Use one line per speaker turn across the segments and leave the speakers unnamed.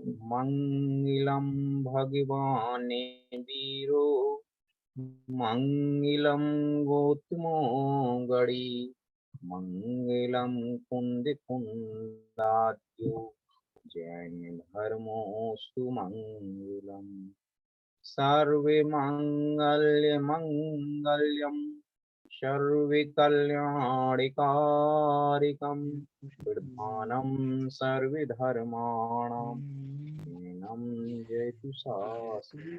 मंगलम भगवान वीरो मंगलम गौतमोगड़ी मंगलम कुंद कुंदाद्यो जैन धर्मोस्तु मंगलम। सर्वे मंगल्य मंगल्यम सर्वे कल्याणिकारिकं प्रधानं सर्वे धर्माणां शरणं जयतु शास्त्रम्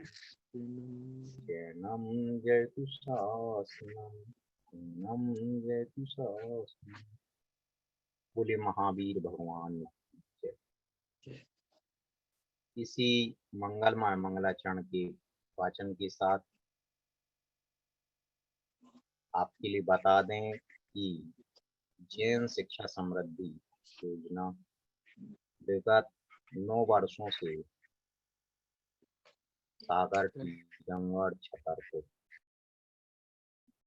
शरणं जयतु शास्त्रम् शरणं जयतु शास्त्रम्। बोले महावीर भगवान की जय। इसी मंगलमय मंगलाचरण के वाचन के साथ आपके लिए बता दें कि जैन शिक्षा समृद्धि योजना विगत 9 वर्षों से सागर, टीकमगढ़, छतरपुर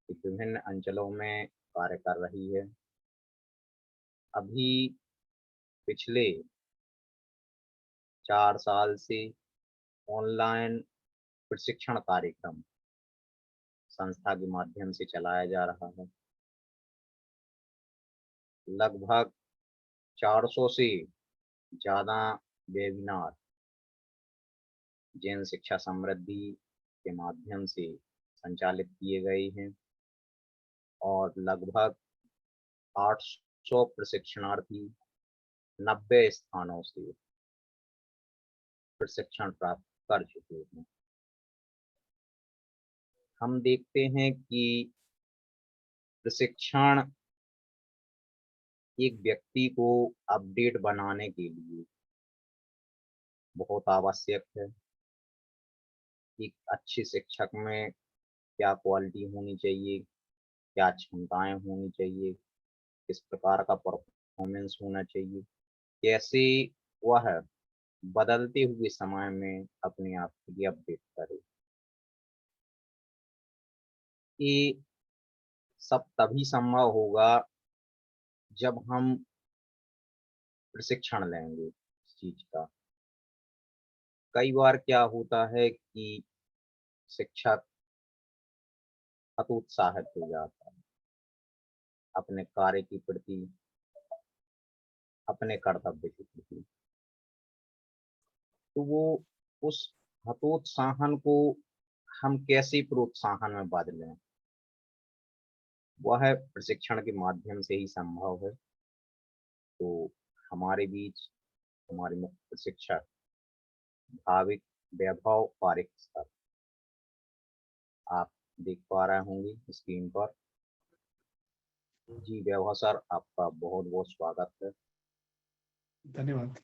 विभिन्न अंचलों में कार्य कर रही है। अभी पिछले 4 साल से ऑनलाइन प्रशिक्षण कार्यक्रम संस्था के माध्यम से चलाया जा रहा है। लगभग 400 से ज़्यादा वेबिनार जैन शिक्षा समृद्धि के माध्यम से संचालित किए गए हैं और लगभग 800 प्रशिक्षणार्थी 90 स्थानों से प्रशिक्षण प्राप्त कर चुके हैं। हम देखते हैं कि प्रशिक्षण एक व्यक्ति को अपडेट बनाने के लिए बहुत आवश्यक है। एक अच्छे शिक्षक में क्या क्वालिटी होनी चाहिए, क्या क्षमताएं होनी चाहिए, किस प्रकार का परफॉर्मेंस होना चाहिए, कैसे वह बदलते हुए समय में अपने आप को भी अपडेट करे। ये सब तभी संभव होगा जब हम प्रशिक्षण लेंगे इस चीज का। कई बार क्या होता है कि शिक्षक हतोत्साहित हो जाता है अपने कार्य के प्रति, अपने कर्तव्य के प्रति, तो वो उस हतोत्साहन को हम कैसे प्रोत्साहन में बदलें, वह प्रशिक्षण के माध्यम से ही संभव है। तो हमारे बीच हमारे मुख्य प्रशिक्षक भाविक वैभव पारिक सर, आप देख पा रहे होंगे स्क्रीन पर। जी वैभव सर, आपका बहुत बहुत स्वागत है।
धन्यवाद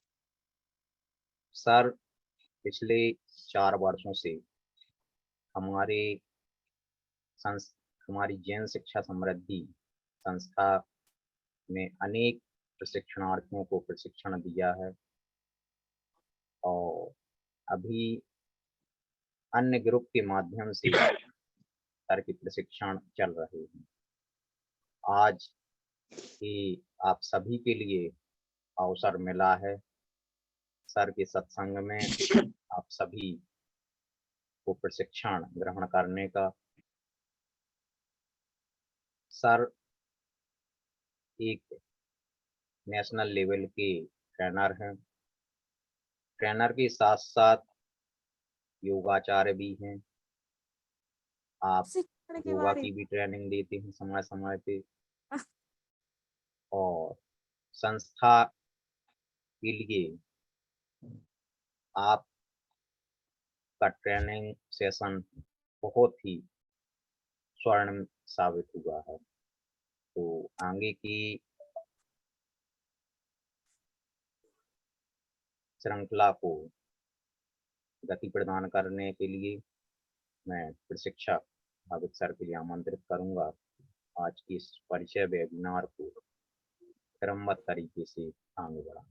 सर। पिछले 4 वर्षों से हमारी जैन शिक्षा समृद्धि संस्था में अनेक प्रशिक्षणार्थियों को प्रशिक्षण दिया है और अभी अन्य ग्रुप के माध्यम से सर के प्रशिक्षण चल रहे हैं। आज ही आप सभी के लिए अवसर मिला है सर के सत्संग में आप सभी को प्रशिक्षण ग्रहण करने का। सर एक नेशनल लेवल के ट्रेनर हैं। ट्रेनर के साथ साथ योगाचार्य भी हैं। आप योगा की भी ट्रेनिंग देते हैं समय समय पे और संस्था के लिए आप का ट्रेनिंग सेशन बहुत ही स्वर्ण साबित हुआ है। तो आगे की श्रृंखला को गति प्रदान करने के लिए मैं प्रशिक्षक भाविक सर के लिए आमंत्रित करूंगा। आज की इस परिचय वेबिनार को क्रमबद्ध तरीके से आगे बढ़ा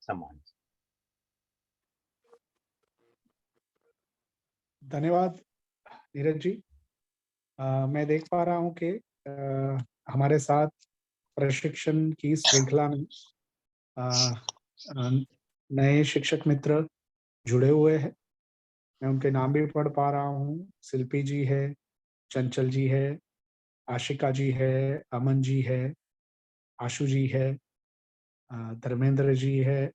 सम्मान।
धन्यवाद नीरज जी। मैं देख पा रहा हूँ कि हमारे साथ प्रशिक्षण की श्रृंखला में नए शिक्षक मित्र जुड़े हुए हैं। मैं उनके नाम भी पढ़ पा रहा हूँ। शिल्पी जी है, चंचल जी है, आशिका जी है, अमन जी है, आशु जी है, धर्मेंद्र जी है,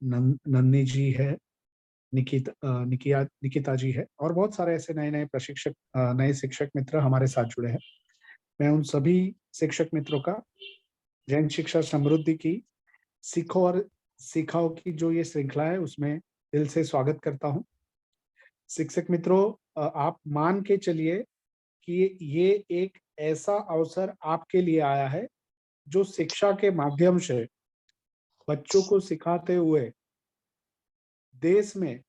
नन्नी जी है, निकिता जी है, और बहुत सारे ऐसे नए नए प्रशिक्षक नए शिक्षक मित्र हमारे साथ जुड़े हैं। मैं उन सभी शिक्षक मित्रों का जैन शिक्षा समृद्धि की सीखो और सिखाओ की जो ये श्रृंखला है उसमें दिल से स्वागत करता हूँ। शिक्षक मित्रों, आप मान के चलिए कि ये एक ऐसा अवसर आपके लिए आया है जो शिक्षा के माध्यम से बच्चों को सिखाते हुए देश में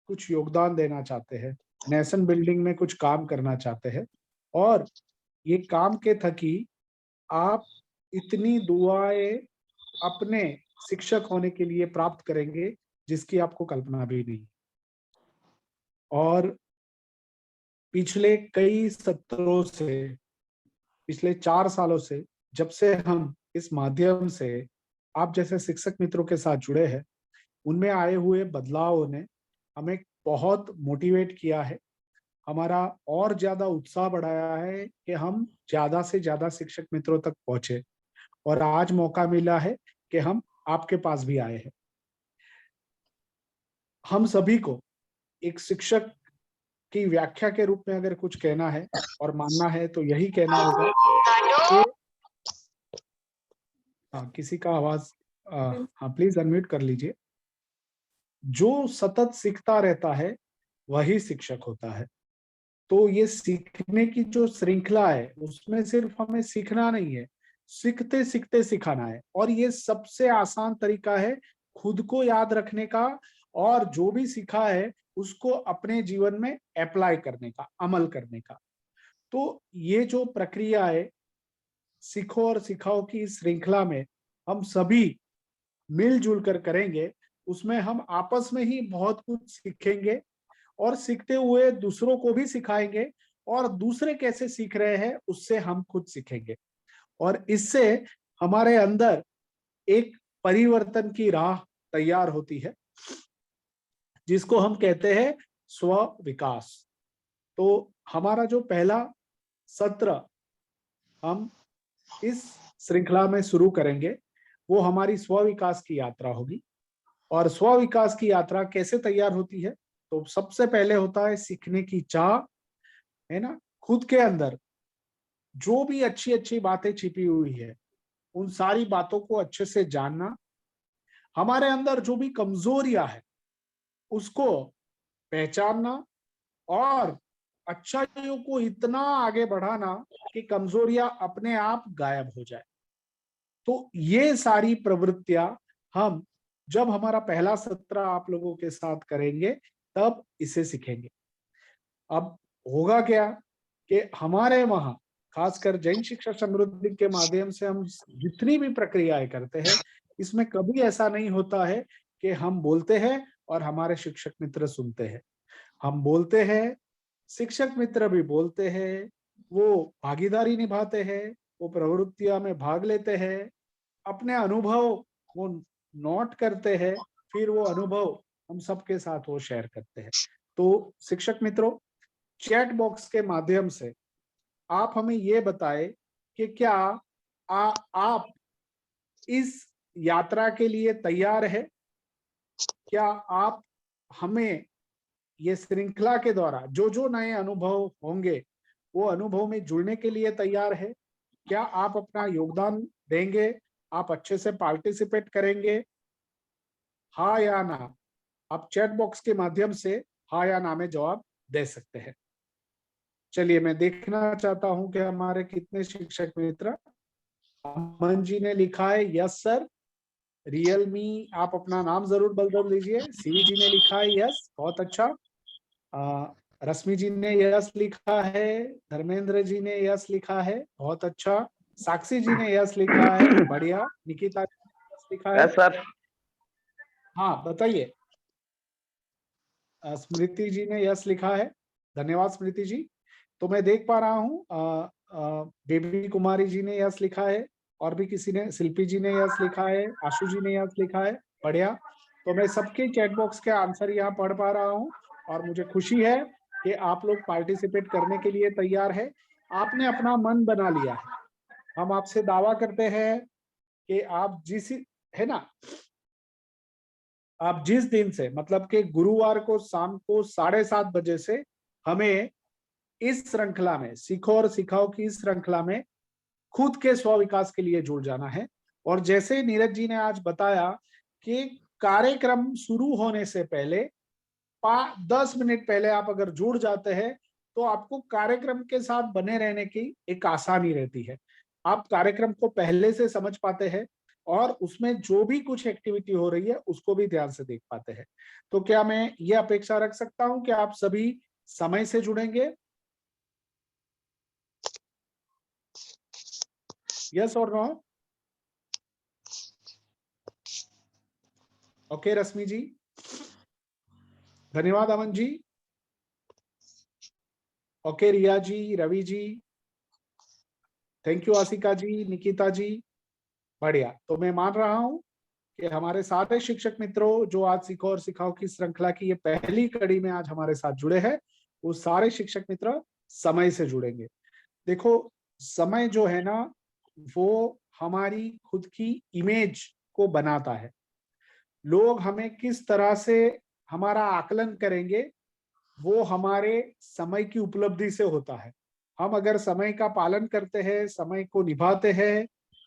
कुछ योगदान देना चाहते हैं, नेशन बिल्डिंग में कुछ काम करना चाहते हैं, और ये काम के थकी आप इतनी दुआएं अपने शिक्षक होने के लिए प्राप्त करेंगे जिसकी आपको कल्पना भी नहीं। और पिछले कई सत्रों से, पिछले 4 सालों से, जब से हम इस माध्यम से आप जैसे शिक्षक मित्रों के साथ जुड़े हैं, उनमें आए हुए बदलाव ने हमें बहुत मोटिवेट किया है, हमारा और ज्यादा उत्साह बढ़ाया है कि हम ज्यादा से ज्यादा शिक्षक मित्रों तक पहुंचे, और आज मौका मिला है कि हम आपके पास भी आए हैं। हम सभी को एक शिक्षक की व्याख्या के रूप में अगर कुछ कहना है और मानना है तो यही कहना होगा कि किसी का आवाज, हाँ प्लीज अनम्यूट कर लीजिए। जो सतत सीखता रहता है वही शिक्षक होता है। तो ये सीखने की जो श्रृंखला है उसमें सिर्फ हमें सीखना नहीं है, सीखते सीखते सिखाना है, और ये सबसे आसान तरीका है खुद को याद रखने का, और जो भी सीखा है उसको अपने जीवन में अप्लाई करने का, अमल करने का। तो ये जो प्रक्रिया है सीखो और सिखाओ की इस श्रृंखला में हम सभी मिलजुल कर करेंगे, उसमें हम आपस में ही बहुत कुछ सीखेंगे, और सीखते हुए दूसरों को भी सिखाएंगे, और दूसरे कैसे सीख रहे हैं उससे हम खुद सीखेंगे, और इससे हमारे अंदर एक परिवर्तन की राह तैयार होती है जिसको हम कहते हैं स्व विकास। तो हमारा जो पहला सत्र हम इस श्रृंखला में शुरू करेंगे वो हमारी स्व विकास की यात्रा होगी। और स्व विकास की यात्रा कैसे तैयार होती है? तो सबसे पहले होता है सीखने की चाह, है ना। खुद के अंदर जो भी अच्छी अच्छी बातें छिपी हुई है उन सारी बातों को अच्छे से जानना, हमारे अंदर जो भी कमजोरियां है उसको पहचानना, और अच्छाइयों को इतना आगे बढ़ाना कि कमजोरियां अपने आप गायब हो जाए। तो ये सारी प्रवृत्तियां हम जब हमारा पहला सत्र आप लोगों के साथ करेंगे तब इसे सीखेंगे। अब होगा क्या कि हमारे वहां खासकर जैन शिक्षा समृद्धि के माध्यम से हम जितनी भी प्रक्रियाएं करते हैं इसमें कभी ऐसा नहीं होता है कि हम बोलते हैं और हमारे शिक्षक मित्र सुनते हैं। हम बोलते हैं, शिक्षक मित्र भी बोलते हैं, वो भागीदारी निभाते हैं, वो प्रवृत्तियां में भाग लेते हैं, अपने अनुभव वो नोट करते हैं, फिर वो अनुभव हम सबके साथ वो शेयर करते हैं। तो शिक्षक मित्रों, चैट बॉक्स के माध्यम से आप हमें ये बताएं कि क्या आप इस यात्रा के लिए तैयार है? क्या आप हमें ये श्रृंखला के द्वारा जो जो नए अनुभव होंगे वो अनुभव में जुड़ने के लिए तैयार है? क्या आप अपना योगदान देंगे? आप अच्छे से पार्टिसिपेट करेंगे? हाँ या ना? आप चैट बॉक्स के माध्यम से हाँ या ना में जवाब दे सकते हैं। चलिए, मैं देखना चाहता हूं कि हमारे कितने शिक्षक मित्र। अमन जी ने लिखा है यस सर। रियलमी, आप अपना नाम जरूर बदल दीजिए। सीवी जी ने लिखा है यस, बहुत अच्छा। रश्मि जी ने यस लिखा है। धर्मेंद्र जी ने यस लिखा है, बहुत अच्छा। साक्षी जी ने यस लिखा है, बढ़िया। निकिता जी ने यस लिखा है।
Yes sir.
हाँ बताइए। स्मृति जी ने यस लिखा है, धन्यवाद स्मृति जी। तो मैं देख पा रहा हूँ बेबी कुमारी जी ने यस लिखा है, और भी किसी ने, शिल्पी जी ने यस लिखा है, आशु जी ने यस लिखा है। बढ़िया। तो मैं सबके चैट बॉक्स के आंसर यहाँ पढ़ पा रहा हूँ और मुझे खुशी है कि आप लोग पार्टिसिपेट करने के लिए तैयार है। आपने अपना मन बना लिया है। हम आपसे दावा करते हैं कि आप है ना, आप जिस दिन से, मतलब कि गुरुवार को शाम को 7:30 बजे से हमें इस श्रृंखला में, सीखो और सिखाओ की इस श्रृंखला में खुद के स्व विकास के लिए जुड़ जाना है। और जैसे नीरज जी ने आज बताया कि कार्यक्रम शुरू होने से पहले 10 मिनट पहले आप अगर जुड़ जाते हैं तो आपको कार्यक्रम के साथ बने रहने की एक आसानी रहती है। आप कार्यक्रम को पहले से समझ पाते हैं और उसमें जो भी कुछ एक्टिविटी हो रही है उसको भी ध्यान से देख पाते हैं। तो क्या मैं ये अपेक्षा रख सकता हूं कि आप सभी समय से जुड़ेंगे? यस और नो? ओके रश्मि जी, धन्यवाद Aman ji. Okay Riya ji, Ravi ji, thank you Asika ji, Nikita ji, बढ़िया। तो मैं मान रहा हूं कि हमारे सारे शिक्षक मित्रों जो आज सीखो और सिखाओ की श्रृंखला की ये पहली कड़ी में आज हमारे साथ जुड़े हैं, वो सारे शिक्षक मित्र समय से जुड़ेंगे। देखो, समय जो है ना, वो हमारी खुद की इमेज को बनाता है। लोग हमें किस तरह से हमारा आकलन करेंगे वो हमारे समय की उपलब्धि से होता है। हम अगर समय का पालन करते हैं, समय को निभाते हैं,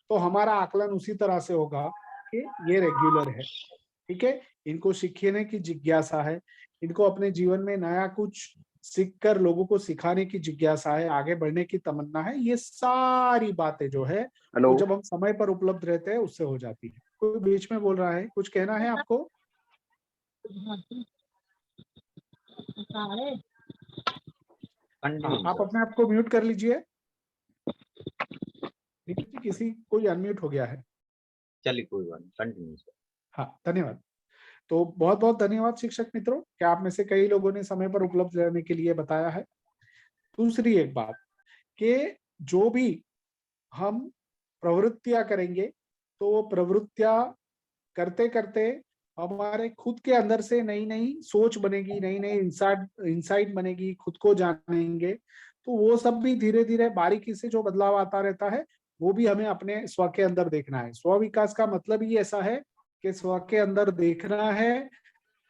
तो हमारा आकलन उसी तरह से होगा कि ये रेगुलर है, ठीक है, इनको सीखने की जिज्ञासा है, इनको अपने जीवन में नया कुछ सीखकर लोगों को सिखाने की जिज्ञासा है, आगे बढ़ने की तमन्ना है। ये सारी बातें जो है वो जब हम समय पर उपलब्ध रहते हैं उससे हो जाती है। कोई बीच में बोल रहा है, कुछ कहना है आपको?
कंटिन्यू
आप
सर।
अपने आप को म्यूट कर लीजिए। किसी कोई अनम्यूट हो गया है।
चलिए कोई बात नहीं, कंटिन्यू सर।
हाँ, धन्यवाद। तो बहुत बहुत धन्यवाद शिक्षक मित्रों, क्या आप में से कई लोगों ने समय पर उपलब्ध रहने के लिए बताया है। दूसरी एक बात कि जो भी हम प्रवृत्तियां करेंगे तो वो प्रवृत्तियां करते करते हमारे खुद के अंदर से नई नई सोच बनेगी, नई नई इंसाइट बनेगी, खुद को जानेंगे। तो वो सब भी धीरे धीरे बारीकी से जो बदलाव आता रहता है वो भी हमें अपने स्व के अंदर देखना है। स्व विकास का मतलब ही ऐसा है कि स्व के अंदर देखना है,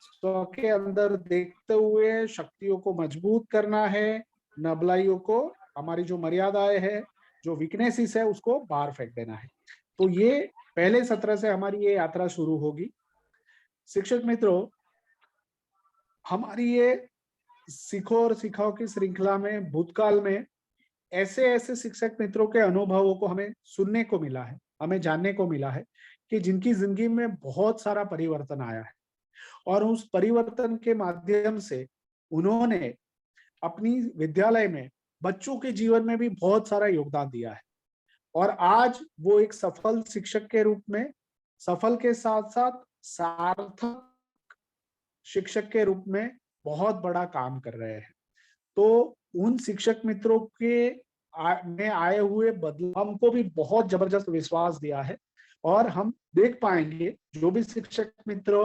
स्व के अंदर देखते हुए शक्तियों को मजबूत करना है, नबलाइयों को, हमारी जो मर्यादाएं है, जो वीकनेसेस है, उसको बाहर फेंक देना है। तो ये पहले सत्र से हमारी ये यात्रा शुरू होगी। शिक्षक मित्रों, हमारी ये सीखो और सिखाओ की श्रृंखला में भूतकाल में ऐसे ऐसे शिक्षक मित्रों के अनुभवों को हमें सुनने को मिला है, हमें जानने को मिला है कि जिनकी जिंदगी में बहुत सारा परिवर्तन आया है और उस परिवर्तन के माध्यम से उन्होंने अपनी विद्यालय में बच्चों के जीवन में भी बहुत सारा योगदान दिया है। और आज वो एक सफल शिक्षक के रूप में, सफल के साथ साथ सार्थक शिक्षक के रूप में बहुत बड़ा काम कर रहे हैं। तो उन शिक्षक मित्रों के में आए हुए बदलाव हमको भी बहुत जबरदस्त विश्वास दिया है और हम देख पाएंगे जो भी शिक्षक मित्र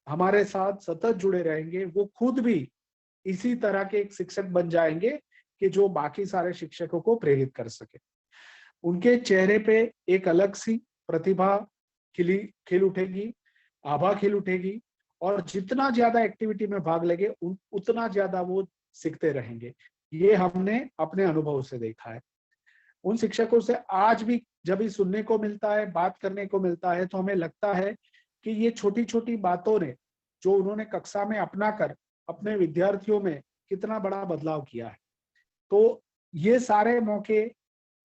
हमारे साथ सतत जुड़े रहेंगे वो खुद भी इसी तरह के एक शिक्षक बन जाएंगे कि जो बाकी सारे शिक्षकों को प्रेरित कर सके। उनके चेहरे पे एक अलग सी प्रतिभा खिल उठेगी, आभा खिल उठेगी और जितना ज्यादा एक्टिविटी में भाग लेंगे उतना ज्यादा वो सीखते रहेंगे। ये हमने अपने अनुभव से देखा है। उन शिक्षकों से आज भी जब भी सुनने को मिलता है, बात करने को मिलता है, तो हमें लगता है कि ये छोटी छोटी बातों ने जो उन्होंने कक्षा में अपना कर अपने विद्यार्थियों में कितना बड़ा बदलाव किया है। तो ये सारे मौके,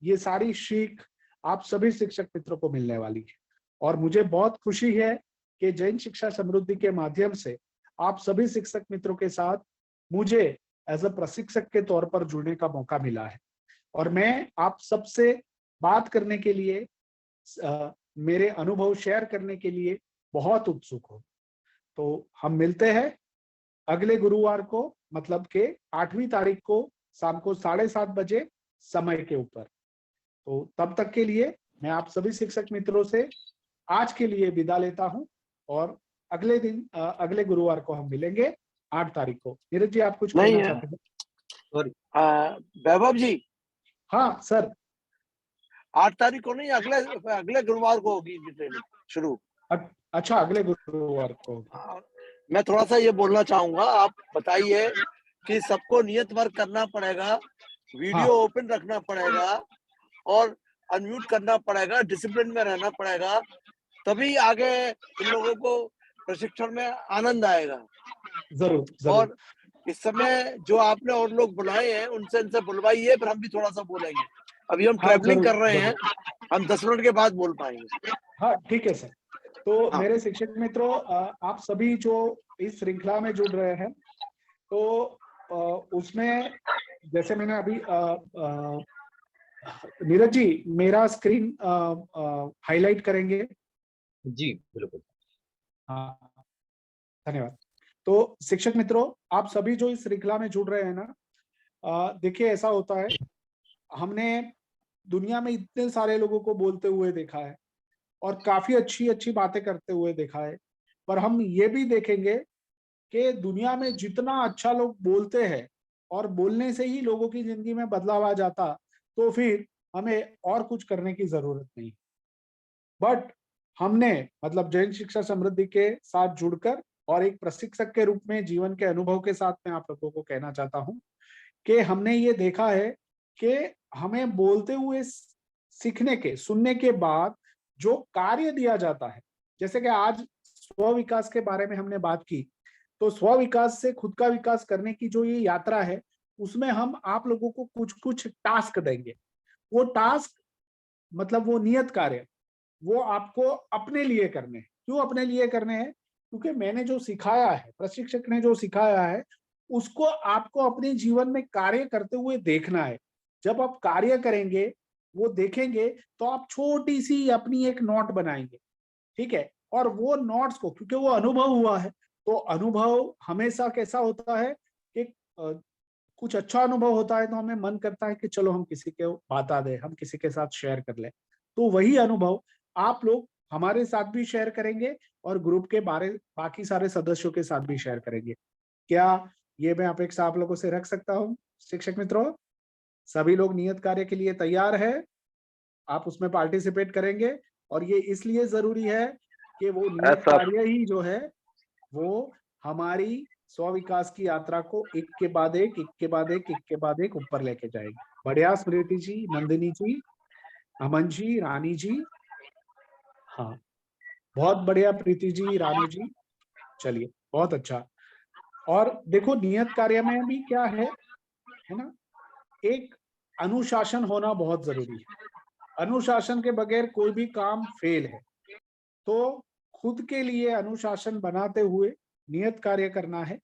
ये सारी सीख आप सभी शिक्षक मित्रों को मिलने वाली है और मुझे बहुत खुशी है कि जैन शिक्षा समृद्धि के माध्यम से आप सभी शिक्षक मित्रों के साथ मुझे एज अ प्रशिक्षक के तौर पर जुड़ने का मौका मिला है और मैं आप सबसे बात करने के लिए, मेरे अनुभव शेयर करने के लिए बहुत उत्सुक हूं। तो हम मिलते हैं अगले गुरुवार को, मतलब के 8वीं तारीख को शाम को 7:30 बजे समय के ऊपर। तो तब तक के लिए मैं आप सभी शिक्षक मित्रों से आज के लिए विदा लेता हूं। और अगले दिन अगले गुरुवार को हम मिलेंगे 8 तारीख को। नीरज जी, आप कुछ
नहीं
कहना
है।
चाहते हैं?
सॉरी,
वैभव जी,
हाँ सर,
8 तारीख को नहीं, अगले गुरुवार को होगी इनकी ट्रेनिंग शुरू।
अच्छा, अगले गुरुवार को।
मैं थोड़ा सा ये बोलना चाहूंगा, आप बताइए कि सबको नियत वर्क करना पड़ेगा, वीडियो ओपन रखना पड़ेगा और अनम्यूट करना पड़ेगा, डिसिप्लिन में रहना पड़ेगा, तभी आगे इन लोगों को प्रशिक्षण में आनंद आएगा।
जरूर जरूर।
और इस समय जो आपने और लोग बुलाए हैं उनसे इनसे बुलवाइए, फिर हम भी थोड़ा सा बोलेंगे। अभी हम ट्रैवलिंग कर रहे हैं, हम 10 मिनट के बाद बोल पाएंगे।
हाँ ठीक है सर। तो
हाँ।
मेरे शिक्षक मित्रों, आप सभी जो इस श्रृंखला में जुड़ रहे हैं, तो उसमें जैसे मैंने अभी नीरज जी मेरा स्क्रीन हाईलाइट करेंगे?
जी बिल्कुल।
हाँ, धन्यवाद। तो शिक्षक मित्रों, आप सभी जो इस श्रृंखला में जुड़ रहे हैं ना, देखिए ऐसा होता है, हमने दुनिया में इतने सारे लोगों को बोलते हुए देखा है और काफी अच्छी अच्छी बातें करते हुए देखा है, पर हम ये भी देखेंगे कि दुनिया में जितना अच्छा लोग बोलते हैं और बोलने से ही लोगों की जिंदगी में बदलाव आ जाता, तो फिर हमें और कुछ करने की जरूरत नहीं। बट हमने मतलब जैन शिक्षा समृद्धि के साथ जुड़कर और एक प्रशिक्षक के रूप में जीवन के अनुभव के साथ मैं आप लोगों को कहना चाहता हूं कि हमने ये देखा है कि हमें बोलते हुए सीखने के, सुनने के बाद जो कार्य दिया जाता है, जैसे कि आज स्व विकास के बारे में हमने बात की, तो स्व विकास से खुद का विकास करने की जो ये यात्रा है, उसमें हम आप लोगों को कुछ कुछ टास्क देंगे। वो टास्क मतलब वो नियत कार्य, वो आपको अपने लिए करने हैं। क्यों अपने लिए करने हैं? क्योंकि मैंने जो सिखाया है, प्रशिक्षक ने जो सिखाया है, उसको आपको अपने जीवन में कार्य करते हुए देखना है। जब आप कार्य करेंगे, वो देखेंगे, तो आप छोटी सी अपनी एक नोट बनाएंगे, ठीक है? और वो नोट्स को, क्योंकि वो अनुभव हुआ है, तो अनुभव हमेशा कैसा होता है कि कुछ अच्छा अनुभव होता है तो हमें मन करता है कि चलो हम किसी को बता दें, हम किसी के साथ शेयर कर लें। तो वही अनुभव आप लोग हमारे साथ भी शेयर करेंगे और ग्रुप के बाकी सारे सदस्यों के साथ भी शेयर करेंगे। क्या ये मैं अपेक्षा आप लोगों से रख सकता हूँ शिक्षक मित्रों? सभी लोग नियत कार्य के लिए तैयार है? आप उसमें पार्टिसिपेट करेंगे? और ये इसलिए जरूरी है कि वो नियत कार्य ही जो है वो हमारी स्व विकास की यात्रा को एक के बाद एक ऊपर लेके जाएगी। बढ़िया स्मृति जी, नंदिनी जी, अमन जी, रानी जी, हाँ बहुत बढ़िया प्रीति जी, रानू जी, चलिए बहुत अच्छा। और देखो नियत कार्य में भी क्या है ना, एक अनुशासन होना बहुत जरूरी है। अनुशासन के बगैर कोई भी काम फेल है। तो खुद के लिए अनुशासन बनाते हुए नियत कार्य करना है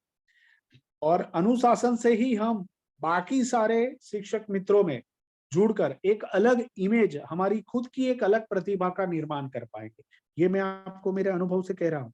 और अनुशासन से ही हम बाकी सारे शिक्षक मित्रों में जुड़कर एक अलग इमेज, हमारी खुद की एक अलग प्रतिभा का निर्माण कर पाएंगे। ये मैं आपको मेरे अनुभव से कह रहा हूं।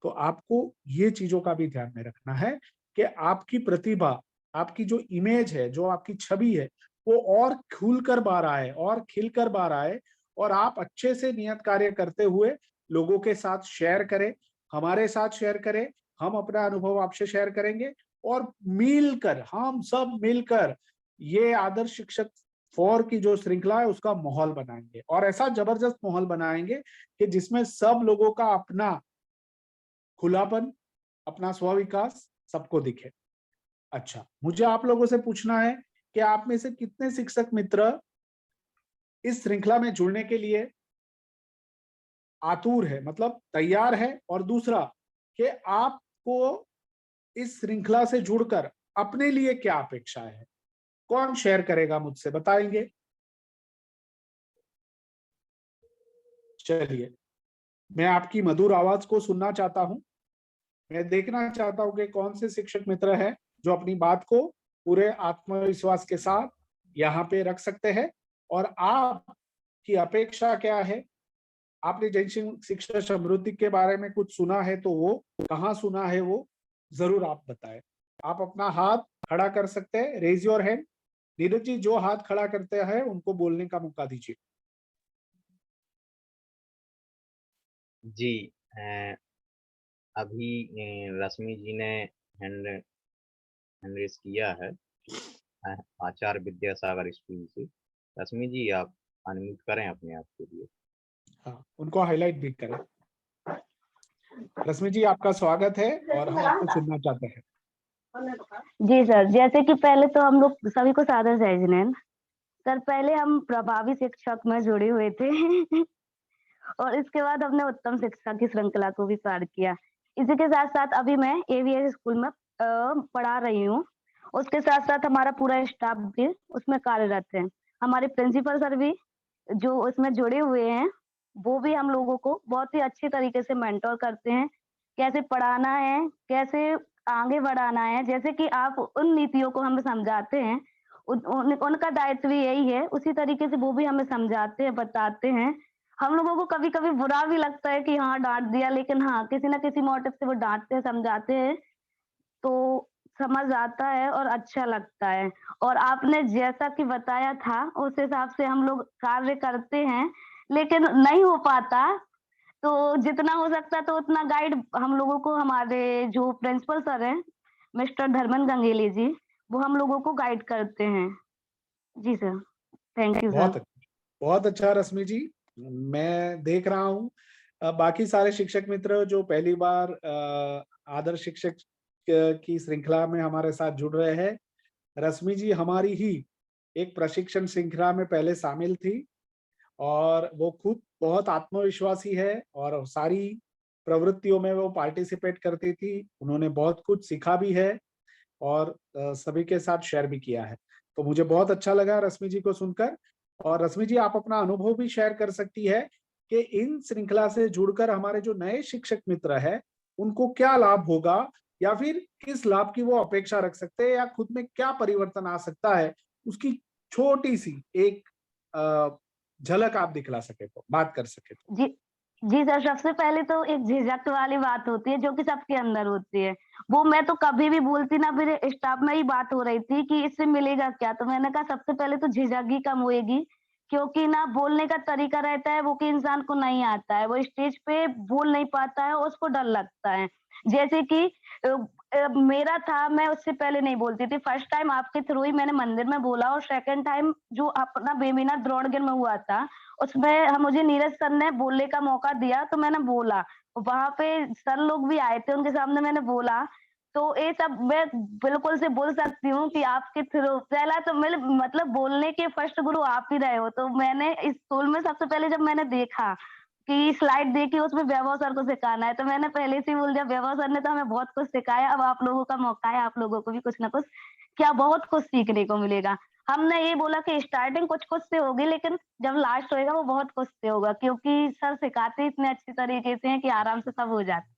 तो आपको ये चीजों का भी ध्यान में रखना है कि आपकी प्रतिभा, आपकी जो इमेज है, जो आपकी छवि है, वो और खुलकर बाहर आए और खिलकर बाहर आए और आप अच्छे से नियत कार्य करते हुए लोगों के साथ शेयर करें, हमारे साथ शेयर करें, हम अपना अनुभव आपसे शेयर करेंगे और मिलकर, हम सब मिलकर ये आदर्श शिक्षक फोर की जो श्रृंखला है उसका माहौल बनाएंगे और ऐसा जबरदस्त माहौल बनाएंगे कि जिसमें सब लोगों का अपना खुलापन, अपना स्व विकास सबको दिखे। अच्छा, मुझे आप लोगों से पूछना है कि आप में से कितने शिक्षक मित्र इस श्रृंखला में जुड़ने के लिए आतुर है, मतलब तैयार है, और दूसरा कि आपको इस श्रृंखला से जुड़कर अपने लिए क्या अपेक्षाएं है? कौन शेयर करेगा मुझसे, बताएंगे? चलिए, मैं आपकी मधुर आवाज को सुनना चाहता हूं। मैं देखना चाहता हूं कि कौन से शिक्षक मित्र हैं जो अपनी बात को पूरे आत्मविश्वास के साथ यहाँ पे रख सकते हैं और आपकी अपेक्षा क्या है। आपने जैन शिक्षा समृद्धि के बारे में कुछ सुना है तो वो कहाँ सुना है, वो जरूर आप बताएं। आप अपना हाथ खड़ा कर सकते हैं, raise your hand. Neeraj ji, जो हाथ खड़ा करते हैं उनको बोलने का मौका दीजिए।
जी, अभी रश्मि जी ने हैंड रेस किया है आचार्य विद्यासागर स्कूल से। रश्मि जी आप अनम्यूट करें अपने आप के लिए।
हाँ, उनको हाईलाइट भी करें। रश्मि जी आपका स्वागत है और हम आपको सुनना चाहते हैं।
जी सर, जैसे कि पहले तो हम लोग सभी को सादर जय जिनेंद्र। सर पहले हम प्रभावी शिक्षक में जुड़े हुए थे और इसके बाद हमने उत्तम शिक्षा की श्रृंखला को भी पार किया। इसी के साथ साथ अभी मैं एवीएस स्कूल में पढ़ा रही हूँ। उसके साथ साथ हमारा पूरा स्टाफ भी उसमें कार्यरत है। हमारे प्रिंसिपल सर भी जो उसमें जुड़े हुए हैं, वो भी हम लोगों को बहुत ही अच्छी तरीके से मेंटर करते हैं, कैसे पढ़ाना है, कैसे आगे बढ़ाना है। जैसे कि आप उन नीतियों को हमें समझाते हैं, उनका दायित्व भी यही है, उसी तरीके से वो भी हमें समझाते हैं, बताते हैं। हम लोगों को कभी-कभी बुरा भी लगता है कि हाँ, डाँट दिया, लेकिन हाँ, किसी न किसी मोटिव से वो डाँटते हैं, समझाते हैं, तो समझ आता है और अच्छा लगता है। और आपने जैसा कि बताया था, उस हिसाब से हम लोग कार्य करते हैं, लेकिन नहीं हो पाता, तो जितना हो सकता है तो उतना गाइड हम लोगों को हमारे जो प्रिंसिपल सर हैं, मिस्टर धर्मेंद्र गंगेली जी, वो हम लोगों को गाइड करते हैं। जी सर, थैंक यू सर।
बहुत अच्छा रश्मि जी। मैं देख रहा हूँ बाकी सारे शिक्षक मित्र जो पहली बार आदर्श शिक्षक की श्रृंखला में हमारे साथ जुड़ रहे हैं। रश्मि जी हमारी ही एक प्रशिक्षण श्रृंखला में पहले शामिल थी और वो खुद बहुत आत्मविश्वासी है और सारी प्रवृत्तियों में वो पार्टिसिपेट करती थी। उन्होंने बहुत कुछ सीखा भी है और सभी के साथ शेयर भी किया है। तो मुझे बहुत अच्छा लगा रश्मि जी को सुनकर। और रश्मि जी आप अपना अनुभव भी शेयर कर सकती है कि इन श्रृंखला से जुड़कर हमारे जो नए शिक्षक मित्र है उनको क्या लाभ होगा या फिर किस लाभ की वो अपेक्षा रख सकते हैं या खुद में क्या परिवर्तन आ सकता है, उसकी छोटी सी एक झलक आप दिखला सके तो, बात कर सके तो।
जी, जी सर, सबसे पहले तो एक झिझक वाली बात होती है, जो कि सबके अंदर होती है। वो मैं तो कभी भी बोलती ना, मेरे स्टाफ में ही बात हो रही थी कि इससे मिलेगा क्या? तो मैंने कहा सबसे पहले तो झिझक ही कम होएगी, क्योंकि ना बोलने का तरीका रहता है वो कि इंसान को नहीं आता है, वो स्टेज पे बोल नहीं पाता है, उसको डर लगता है। जैसे कि मेरा था, मैं उससे पहले नहीं बोलती थी, फर्स्ट टाइम आपके थ्रू ही मैंने मंदिर में बोला और सेकंड टाइम जो अपना वेबिनार द्रोणगिर में हुआ था, उसमें मुझे नीरज सर ने बोलने का मौका दिया, तो मैंने बोला। वहाँ पे सर लोग भी आए थे, उनके सामने मैंने बोला। तो ये सब मैं बिल्कुल से बोल सकती हूँ कि आपके थ्रू पहला तो मेरे मतलब बोलने के फर्स्ट गुरु आप ही रहे हो। तो मैंने इस स्कूल में सबसे पहले जब मैंने देखा कि स्लाइड देखी उसमें वैभव सर को सिखाना है, तो मैंने पहले से ही बोल दिया वैभव सर ने तो हमें बहुत कुछ सिखाया, अब आप लोगों का मौका है, आप लोगों को भी कुछ ना कुछ क्या बहुत कुछ सीखने को मिलेगा। हमने ये बोला कि स्टार्टिंग कुछ-कुछ से होगी, लेकिन जब लास्ट होएगा वो बहुत कुछ से होगा, क्योंकि सर सिखाते इतने अच्छी तरीके से हैं कि आराम से सब हो जाता है।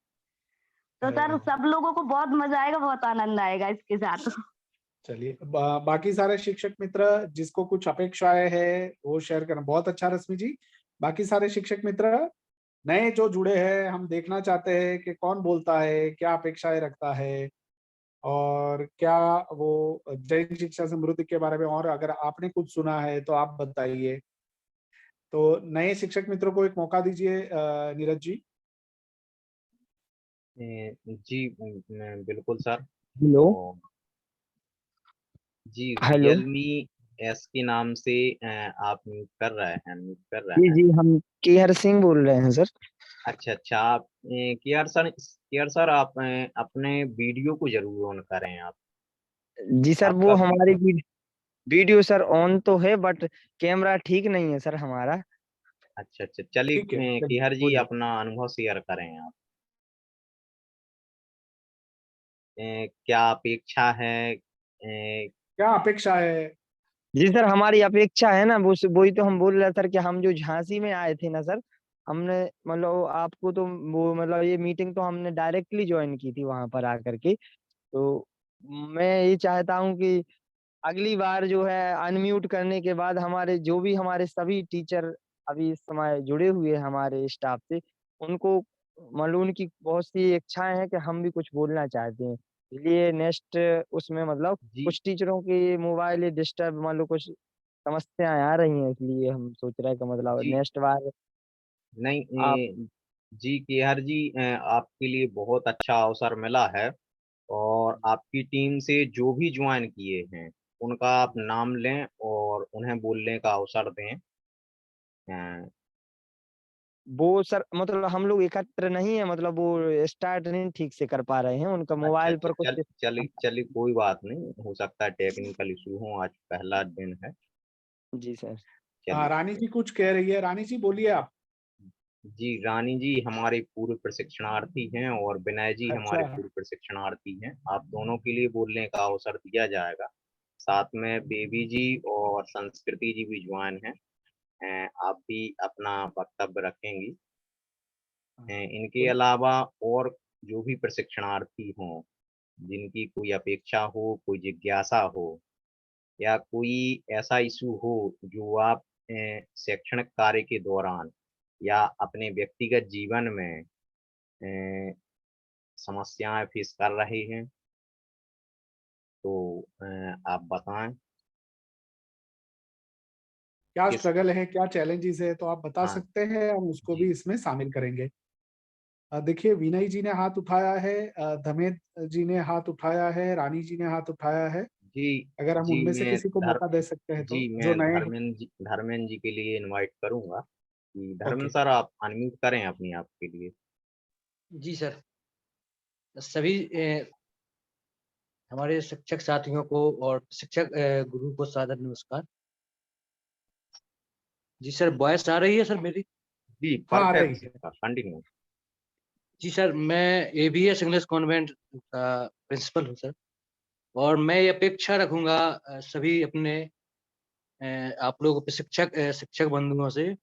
तो सर सब लोगों को बहुत मजा आएगा, बहुत आनंद आएगा इसके साथ।
चलिए बाकी सारे शिक्षक मित्र जिसको कुछ अपेक्षाएं है वो शेयर करना। बहुत अच्छा रश्मि जी। बाकी सारे शिक्षक मित्र नए जो जुड़े हैं, हम देखना चाहते हैं कि कौन बोलता है, क्या अपेक्षाएं रखता है और क्या वो जैन शिक्षा समृद्धि के बारे में, और अगर आपने कुछ सुना है तो आप बताइए। तो नए शिक्षक मित्रों को एक मौका दीजिए नीरज जी।
जी बिल्कुल सर।
हेलो
तो जी
हेलो
रियलमी एस के नाम से आप म्यूट कर रहे हैं, म्यूट कर रहे
जी
हैं।
जी हम केहर सिंह बोल रहे हैं सर।
अच्छा अच्छा, आप केयर सर आप अपने वीडियो को जरूर ऑन करें आप।
जी सर वो
आपका
हमारी
वीडियो
वीडियो सर ऑन तो है बट कैमरा ठीक नहीं है सर हमारा।
अच्छा अच्छा, चलिए
ठीक है, चलिए
केहर जी
बोलिए।
अपना अनुभव शेयर करें आप। क्या अपेक्षा है
क्या अपेक्षा है?
जी सर हमारी अपेक्षा है ना, वो वही तो हम बोल रहे सर कि हम जो झांसी में आए थे ना सर, हमने मतलब आपको तो वो मतलब ये मीटिंग तो हमने डायरेक्टली ज्वाइन की थी वहां पर आकर के। तो मैं ये चाहता हूँ कि अगली बार जो है अनम्यूट करने के बाद हमारे जो भी हमारे सभी टीचर अभी इस समय जुड़े हुए हैं हमारे स्टाफ से, उनको मतलब उनकी बहुत सी इच्छाएं हैं कि हम भी कुछ बोलना चाहते हैं। इसलिए नेक्स्ट उसमें मतलब
जी
कुछ टीचरों की मोबाइल डिस्टर्ब मान लो कुछ समस्याएं आ रही हैं, इसलिए हम सोच रहे हैं कि मतलब
जी
नेक्स्ट बार
नहीं
आप
जी केहर जी, आपके लिए बहुत अच्छा अवसर मिला है और आपकी टीम से जो भी ज्वाइन किए हैं उनका आप नाम लें और उन्हें बोलने का अवसर दें। अ,
वो सर मतलब हम लोग एकत्र नहीं है, मतलब वो स्टार्ट नहीं ठीक से कर पा रहे हैं, उनका
अच्छा
मोबाइल
अच्छा,
पर कुछ।
चलिए चलिए, कोई बात नहीं, हो सकता है टेक्निकल इशू हो, आज पहला दिन है।
जी सर।
हाँ,
चलिए।
रानी जी कुछ कह रही है, रानी जी बोलिए आप।
जी रानी जी हमारे पूर्व प्रशिक्षणार्थी हैं और विनय जी हमारे
अच्छा,
पूर्व प्रशिक्षणार्थी हैं, आप दोनों के लिए बोलने का अवसर दिया जाएगा। साथ में बेबी जी और संस्कृति जी भी ज्वाइन हैं। आप भी अपना वक्तव्य रखेंगी। इनके अलावा और जो भी प्रशिक्षणार्थी हों, जिनकी कोई अपेक्षा हो, कोई जिज्ञासा हो या कोई ऐसा इशू हो जो आप शैक्षणिक कार्य के दौरान या अपने व्यक्तिगत जीवन में अ, समस्याएं फेस कर रहे हैं, तो आप बताएं
क्या
किस।
स्ट्रगल है, क्या चैलेंजेस है, तो आप बता
हाँ
सकते हैं, हम उसको
जी
भी इसमें शामिल करेंगे। देखिए, विनय जी ने हाथ उठाया है, धमेत जी ने हाथ उठाया है, रानी जी ने हाथ उठाया है।
जी
अगर हम
जी
उनमें से
मैं
किसी को
धर
मौका दे सकते हैं
जी
तो, जो
मैं
नए हैं।
धर्मेंद्र जी के लिए इनवाइट करूंगा कि
ओके।
धर्मेंद्र सर आप अनम्यूट करें अपनी आप के लिए।
जी सर, सभी हमारे शिक्षक साथियों को और शिक्षक गुरु को सादर नमस्कार। जी सर, वॉइस आ रही है सर मेरी?
जी
हाँ, आ रही
परफेक्ट,
है।
कंटिन्यू।
जी सर, मैं एबीएस इंग्लिश कॉन्वेंट का प्रिंसिपल हूँ सर, और मैं ये अपेक्षा रखूंगा सभी अपने आप लोग शिक्षक बंधुओं से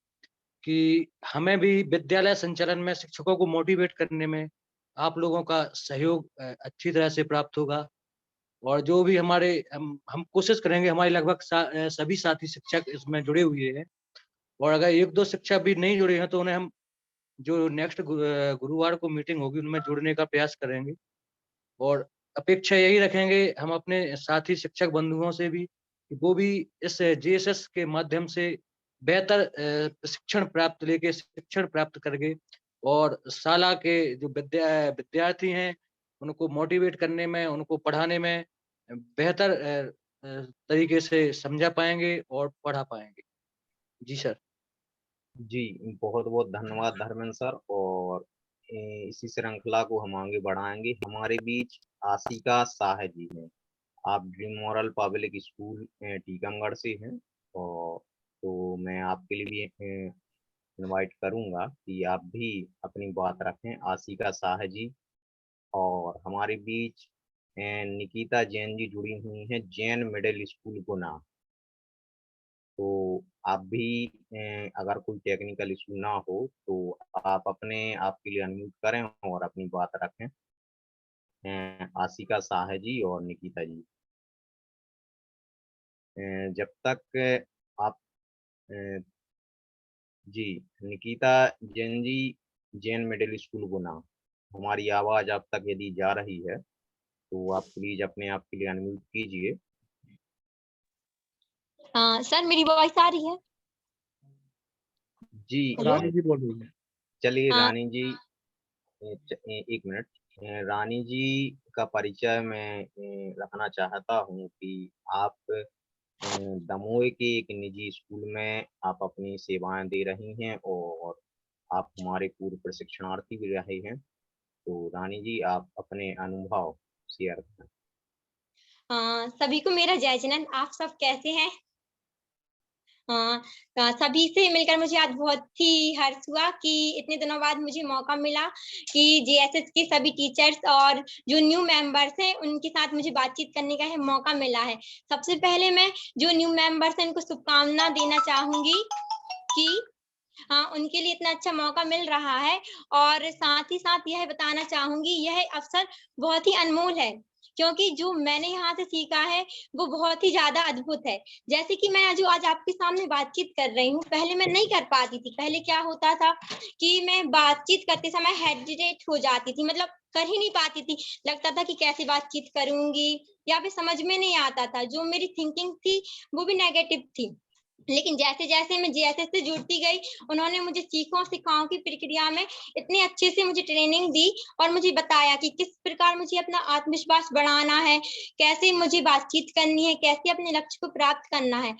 कि हमें भी विद्यालय संचालन में शिक्षकों को मोटिवेट करने में आप लोगों का सहयोग अच्छी तरह से प्राप्त होगा। और जो भी हमारे हम कोशिश करेंगे, हमारे लगभग सभी साथी शिक्षक इसमें जुड़े हुए हैं, और अगर 1-2 शिक्षक भी नहीं जुड़े हैं तो उन्हें हम जो नेक्स्ट गुरुवार को मीटिंग होगी उनमें जुड़ने का प्रयास करेंगे। और अपेक्षा यही रखेंगे हम अपने साथी शिक्षक बंधुओं से भी कि वो भी इस जीएसएस के माध्यम से बेहतर शिक्षण प्राप्त करके और शाला के जो विद्यार्थी हैं उनको मोटिवेट करने में, उनको पढ़ाने में बेहतर तरीके से समझा पाएंगे और पढ़ा पाएंगे। जी सर।
जी बहुत बहुत धन्यवाद धर्मेंद्र सर, और इसी श्रृंखला को हम आगे बढ़ाएंगे। हमारे बीच आशिका शाह जी हैं, आप dream moral public school Tikamgarh से हैं, और तो मैं आपके लिए भी इनवाइट करूंगा कि आप भी अपनी बात रखें, आशिका शाह जी। और हमारे बीच निकिता जैन जी जुड़ी हुई हैं, जैन मिडिल स्कूल गुना। तो आप भी अगर कोई टेक्निकल इशू ना हो तो आप अपने आप के लिए अनम्यूट करें और अपनी बात रखें। आशिका शाह जी और निकिता जी, जब तक आप अ, जी निकिता जैन जी, जैन मिडिल स्कूल गुना, हमारी आवाज आप तक यदि जा रही है तो आप प्लीज अपने आप के लिए अनम्यूट कीजिए।
हाँ सर, मेरी वॉइस आ रही है?
जी
हेलो।
रानी जी बोल रही है।
चलिए
हाँ।
रानी जी, एक मिनट। रानी जी का परिचय मैं रखना चाहता हूँ कि आप दमोह के एक निजी स्कूल में आप अपनी सेवाएं दे रही हैं और आप हमारे पूर्व प्रशिक्षणार्थी भी रहे हैं। तो रानी जी आप अपने अनुभव शेयर करें।
सभी को मेरा जय जैनंद। आप सब कैसे हैं? हाँ, सभी से मिलकर मुझे आज बहुत ही हर्ष हुआ कि इतने दिनों बाद मुझे मौका मिला कि जेएसएस के सभी टीचर्स और जो न्यू मेंबर्स हैं उनके साथ मुझे बातचीत करने का मौका मिला है। सबसे पहले मैं जो न्यू मेंबर्स हैं उनको शुभकामना देना चाहूंगी कि हाँ, उनके लिए इतना अच्छा मौका मिल रहा है, और साथ ही साथ यह बताना चाहूंगी यह अवसर बहुत ही अनमोल है, क्योंकि जो मैंने यहाँ से सीखा है वो बहुत ही ज्यादा अद्भुत है। जैसे कि मैं जो आज आपके सामने बातचीत कर रही हूँ, पहले मैं नहीं कर पाती थी। पहले क्या होता था कि मैं बातचीत करते समय हेजिटेट हो जाती थी, मतलब कर ही नहीं पाती थी। लगता था कि कैसे बातचीत करूंगी, या फिर समझ में नहीं आता था। जो मेरी थिंकिंग थी वो भी नेगेटिव थी। लेकिन जैसे जैसे मैं जीएसएस से जुड़ती गई, उन्होंने मुझे सीखों सिखाओं की प्रक्रिया में इतने अच्छे से मुझे ट्रेनिंग दी और मुझे बताया कि किस प्रकार मुझे अपना आत्मविश्वास बढ़ाना है, कैसे मुझे बातचीत करनी है, कैसे अपने लक्ष्य को प्राप्त करना है।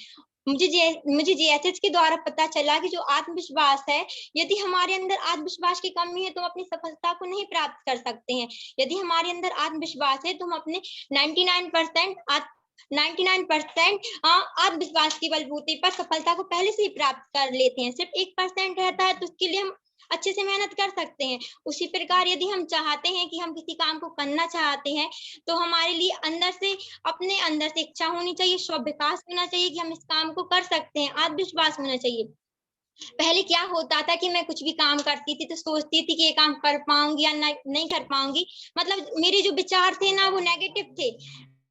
मुझे जीएसएस के द्वारा पता चला कि जो आत्मविश्वास है, यदि हमारे अंदर आत्मविश्वास की कमी है तो हम अपनी सफलता को नहीं प्राप्त कर सकते हैं। यदि हमारे अंदर आत्मविश्वास है तो हम अपने 99% आत्मविश्वास की बलबूते पर सफलता को पहले से ही प्राप्त कर लेते हैं। सिर्फ 1% रहता है तो उसके लिए हम अच्छे से मेहनत कर सकते हैं। उसी प्रकार यदि हम चाहते हैं कि हम किसी काम को करना चाहते हैं, तो हमारे लिए अपने अंदर से इच्छा होनी चाहिए, स्व-विकास होना चाहिए कि हम इस काम को कर सकते हैं, आत्मविश्वास होना चाहिए। पहले क्या होता था कि मैं कुछ भी काम करती थी तो सोचती थी कि ये काम कर पाऊंगी या नहीं कर पाऊंगी, मतलब मेरे जो विचार थे ना वो नेगेटिव थे,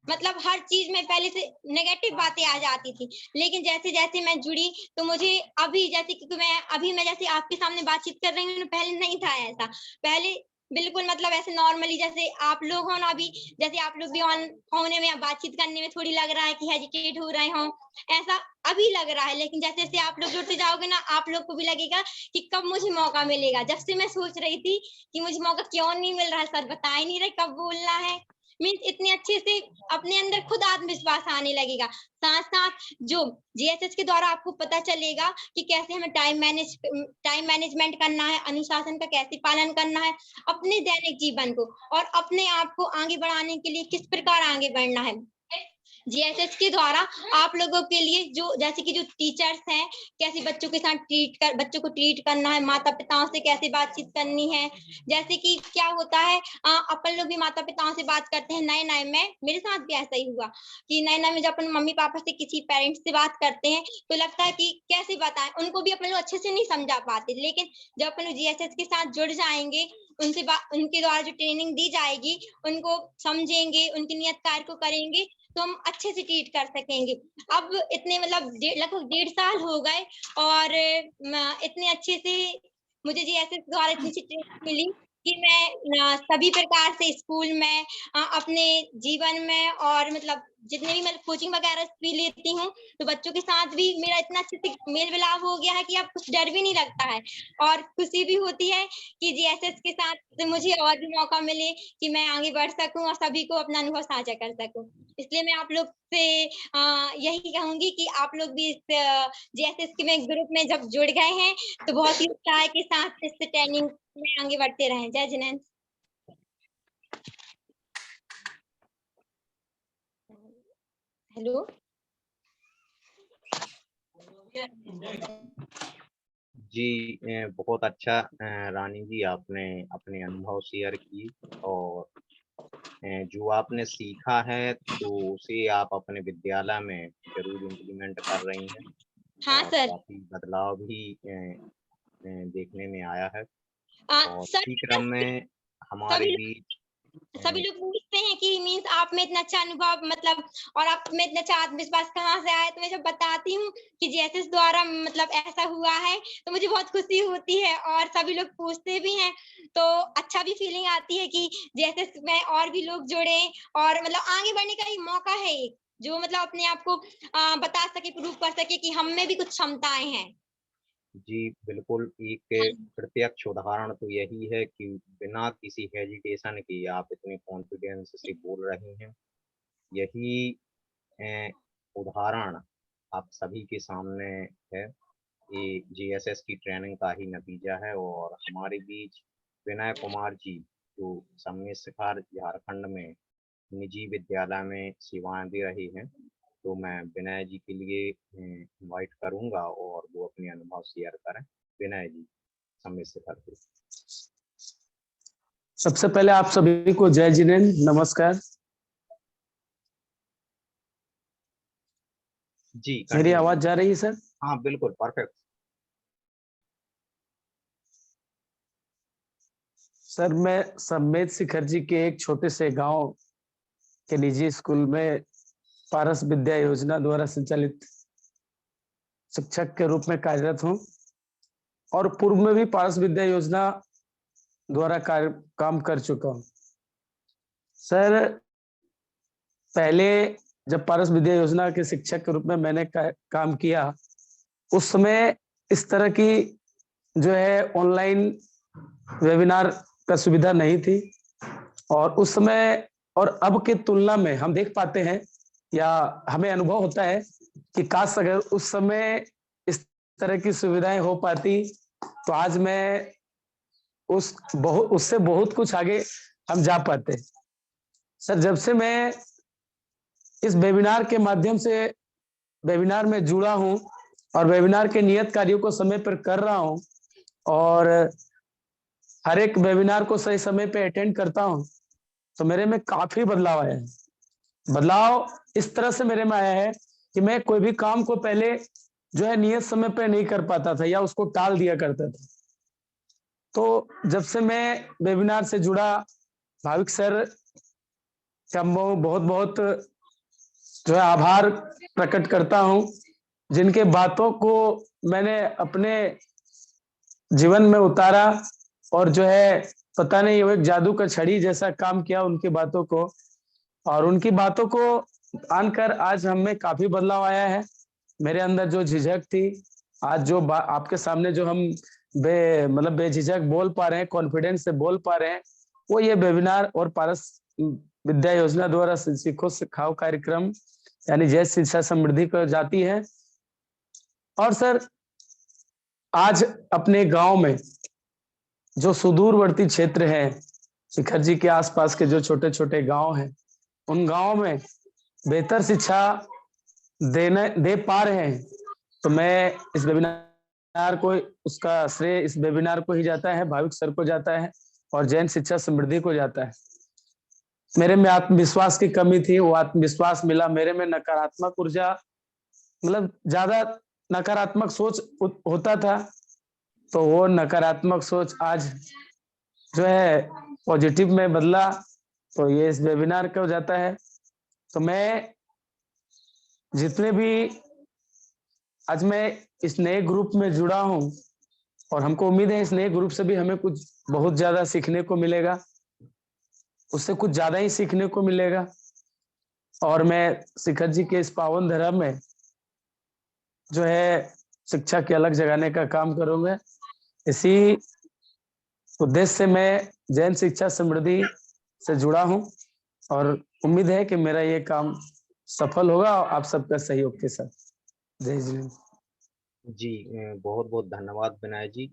मतलब हर चीज में पहले से नेगेटिव बातें आ जाती थी। लेकिन जैसे जैसे मैं जुड़ी तो मुझे अभी जैसे कि मैं जैसे आपके सामने बातचीत कर रही हूँ, पहले नहीं था ऐसा। पहले बिल्कुल मतलब ऐसे नॉर्मली जैसे आप लोग हो ना, अभी जैसे आप लोग भी ऑन होने में बातचीत करने में थोड़ी लग रहा है कि हेजिटेट हो रहे हो, ऐसा अभी लग रहा है। लेकिन जैसे जैसे आप लोग जुड़ते जाओगे ना, आप लोग को भी लगेगा कि कब मुझे मौका मिलेगा। जब से मैं सोच रही थी कि मुझे मौका क्यों नहीं मिल रहा है, सर बता ही नहीं रहे कब बोलना है, मीन्स इतने अच्छे से अपने अंदर खुद आत्मविश्वास आने लगेगा। साथ साथ जो जीएसएस के द्वारा आपको पता चलेगा कि कैसे हमें टाइम मैनेजमेंट करना है, अनुशासन का कैसे पालन करना है, अपने दैनिक जीवन को और अपने आप को आगे बढ़ाने के लिए किस प्रकार आगे बढ़ना है। जीएसएस के द्वारा आप लोगों के लिए जो जैसे कि जो टीचर्स हैं, कैसे बच्चों के साथ बच्चों को ट्रीट करना है, माता पिताओं से कैसे बातचीत करनी है। जैसे कि क्या होता है, अपन लोग भी माता पिताओं से बात करते हैं नए नए में, मेरे साथ भी ऐसा ही हुआ कि नए नए में जब अपन मम्मी पापा से किसी पेरेंट्स से बात करते हैं तो लगता है कि कैसे बताएं, उनको भी अपन लोग अच्छे से नहीं समझा पाते। लेकिन जब अपन जीएसएस के साथ जुड़ जाएंगे, उनके द्वारा जो ट्रेनिंग दी जाएगी उनको समझेंगे, उनकी नियत कार्य को करेंगे तो हम अच्छे से ट्रीट कर सकेंगे। अब इतने मतलब लगभग 1.5 साल हो गए और इतने अच्छे से मुझे जीएसएस द्वारा इतनी अच्छी ट्रेनिंग मिली कि मैं सभी प्रकार से स्कूल में अपने जीवन में और मतलब जितने भी मैं कोचिंग वगैरह भी लेती हूँ तो बच्चों के साथ भी मेरा इतना अच्छे से मेल मिलाप हो गया है कि अब कुछ डर भी नहीं लगता है और खुशी भी होती है कि जीएसएस के साथ मुझे और भी मौका मिले कि मैं आगे बढ़ सकूं और सभी को अपना अनुभव साझा कर सकूं। इसलिए मैं आप लोग से यही कहूंगी कि आप लोग भी इस जीएसएस के ग्रुप में जब जुड़ गए हैं तो बहुत ही उत्साह के साथ इस ट्रेनिंग में आगे बढ़ते रहें। जय जिनेंद्र। हेलो
जी, बहुत अच्छा रानी जी, आपने अपने अनुभव शेयर की और जो आपने सीखा है तो उसे आप अपने विद्यालय में जरूर इम्प्लीमेंट कर रही हैं
हाँ
और
सर।
काफी बदलाव भी देखने में आया है और
सर
इसी क्रम में हमारे बीच
सभी लोग पूछते हैं कि मीन्स आप में इतना अच्छा अनुभव मतलब और आप में इतना अच्छा आत्मविश्वास कहाँ से आया, तो मैं जब बताती हूँ कि जीएसएस द्वारा मतलब ऐसा हुआ है तो मुझे बहुत खुशी होती है और सभी लोग पूछते भी हैं तो अच्छा भी फीलिंग आती है कि जीएसएस में और भी लोग जुड़े और मतलब आगे बढ़ने का एक मौका है एक जो मतलब अपने आप को बता सके, प्रूव कर सके कि हम में भी कुछ क्षमताएं हैं।
जी, बिल्कुल एक प्रत्यक्ष उदाहरण तो यही है कि बिना किसी हेजिटेशन के आप इतने कॉन्फिडेंस से बोल रही हैं। यही उदाहरण आप सभी के सामने है। ये जीएसएस की ट्रेनिंग का ही नतीजा है और हमारे बीच विनय कुमार जी जो सम्मेद शिखर झारखंड में निजी विद्यालय में सेवाएं दे रहे हैं, तो मैं विनय जी के लिए इनवाइट करूंगा और वो अपने अनुभव शेयर करें। विनय जी सम्मेद शिखर पे।
सबसे पहले आप सभी को जय जिनेंद्र, नमस्कार।
जी
मेरी आवाज जा रही है सर?
हाँ बिल्कुल परफेक्ट।
सर मैं सम्मेद शिखर जी के एक छोटे से गांव के निजी स्कूल में पारस विद्या योजना द्वारा संचालित शिक्षक के रूप में कार्यरत हूं और पूर्व में भी पारस विद्या योजना द्वारा काम कर चुका हूं। सर पहले जब पारस विद्या योजना के शिक्षक के रूप में मैंने काम किया उस समय इस तरह की जो है ऑनलाइन वेबिनार का सुविधा नहीं थी, और उस समय और अब के तुलना में हम देख पाते हैं या हमें अनुभव होता है कि काश अगर उस समय इस तरह की सुविधाएं हो पाती तो आज मैं उससे बहुत कुछ आगे हम जा पाते। सर, जब से मैं इस वेबिनार के माध्यम से वेबिनार में जुड़ा हूं और वेबिनार के नियत कार्यों को समय पर कर रहा हूं और हर एक वेबिनार को सही समय पे अटेंड करता हूं, तो मेरे में काफी बदलाव आया है। बदलाव इस तरह से मेरे में आया है कि मैं कोई भी काम को पहले जो है नियत समय पे नहीं कर पाता था या उसको टाल दिया करता था। तो जब से मैं वेबिनार से जुड़ा, भाविक सर का बहुत बहुत जो है आभार प्रकट करता हूं, जिनके बातों को मैंने अपने जीवन में उतारा और जो है पता नहीं वो एक जादू का छड़ी जैसा काम किया उनकी बातों को, और उनकी बातों को आनकर आज हम में काफी बदलाव आया है। मेरे अंदर जो झिझक थी, आज जो आपके सामने जो हम बेझिझक बोल पा रहे हैं, कॉन्फिडेंस से बोल पा रहे हैं, वो ये वेबिनार और पारस विद्या योजना द्वारा सीखो सिखाओ कार्यक्रम यानी जय शिक्षा समृद्धि को जाती है। और सर, आज अपने गांव में जो सुदूरवर्ती क्षेत्र है, शिखर जी के आसपास के जो छोटे छोटे गांव हैं, उन गांव में बेहतर शिक्षा दे पा रहे हैं, तो मैं इस वेबिनार को, उसका श्रेय इस वेबिनार को ही जाता है, भाविक सर को जाता है और जैन शिक्षा समृद्धि को जाता है। मेरे में आत्मविश्वास की कमी थी, वो आत्मविश्वास मिला। मेरे में नकारात्मक ऊर्जा, मतलब ज्यादा नकारात्मक सोच होता था, तो वो नकारात्मक सोच आज जो है पॉजिटिव में बदला, तो ये इस वेबिनार का हो जाता है। तो मैं जितने भी आज मैं इस नए ग्रुप में जुड़ा हूं, और हमको उम्मीद है इस नए ग्रुप से भी हमें कुछ बहुत ज्यादा सीखने को मिलेगा, उससे कुछ ज्यादा ही सीखने को मिलेगा, और मैं शिखर जी के इस पावन धर्म में जो है शिक्षा की अलग जगाने का काम करूंगा। इसी उद्देश्य से मैं जैन शिक्षा समृद्धि से जुड़ा हूं और उम्मीद है कि मेरा ये काम सफल होगा आप सबका सहयोग के साथ। जय जिनेन्द्र
जी, बहुत बहुत धन्यवाद विनय जी,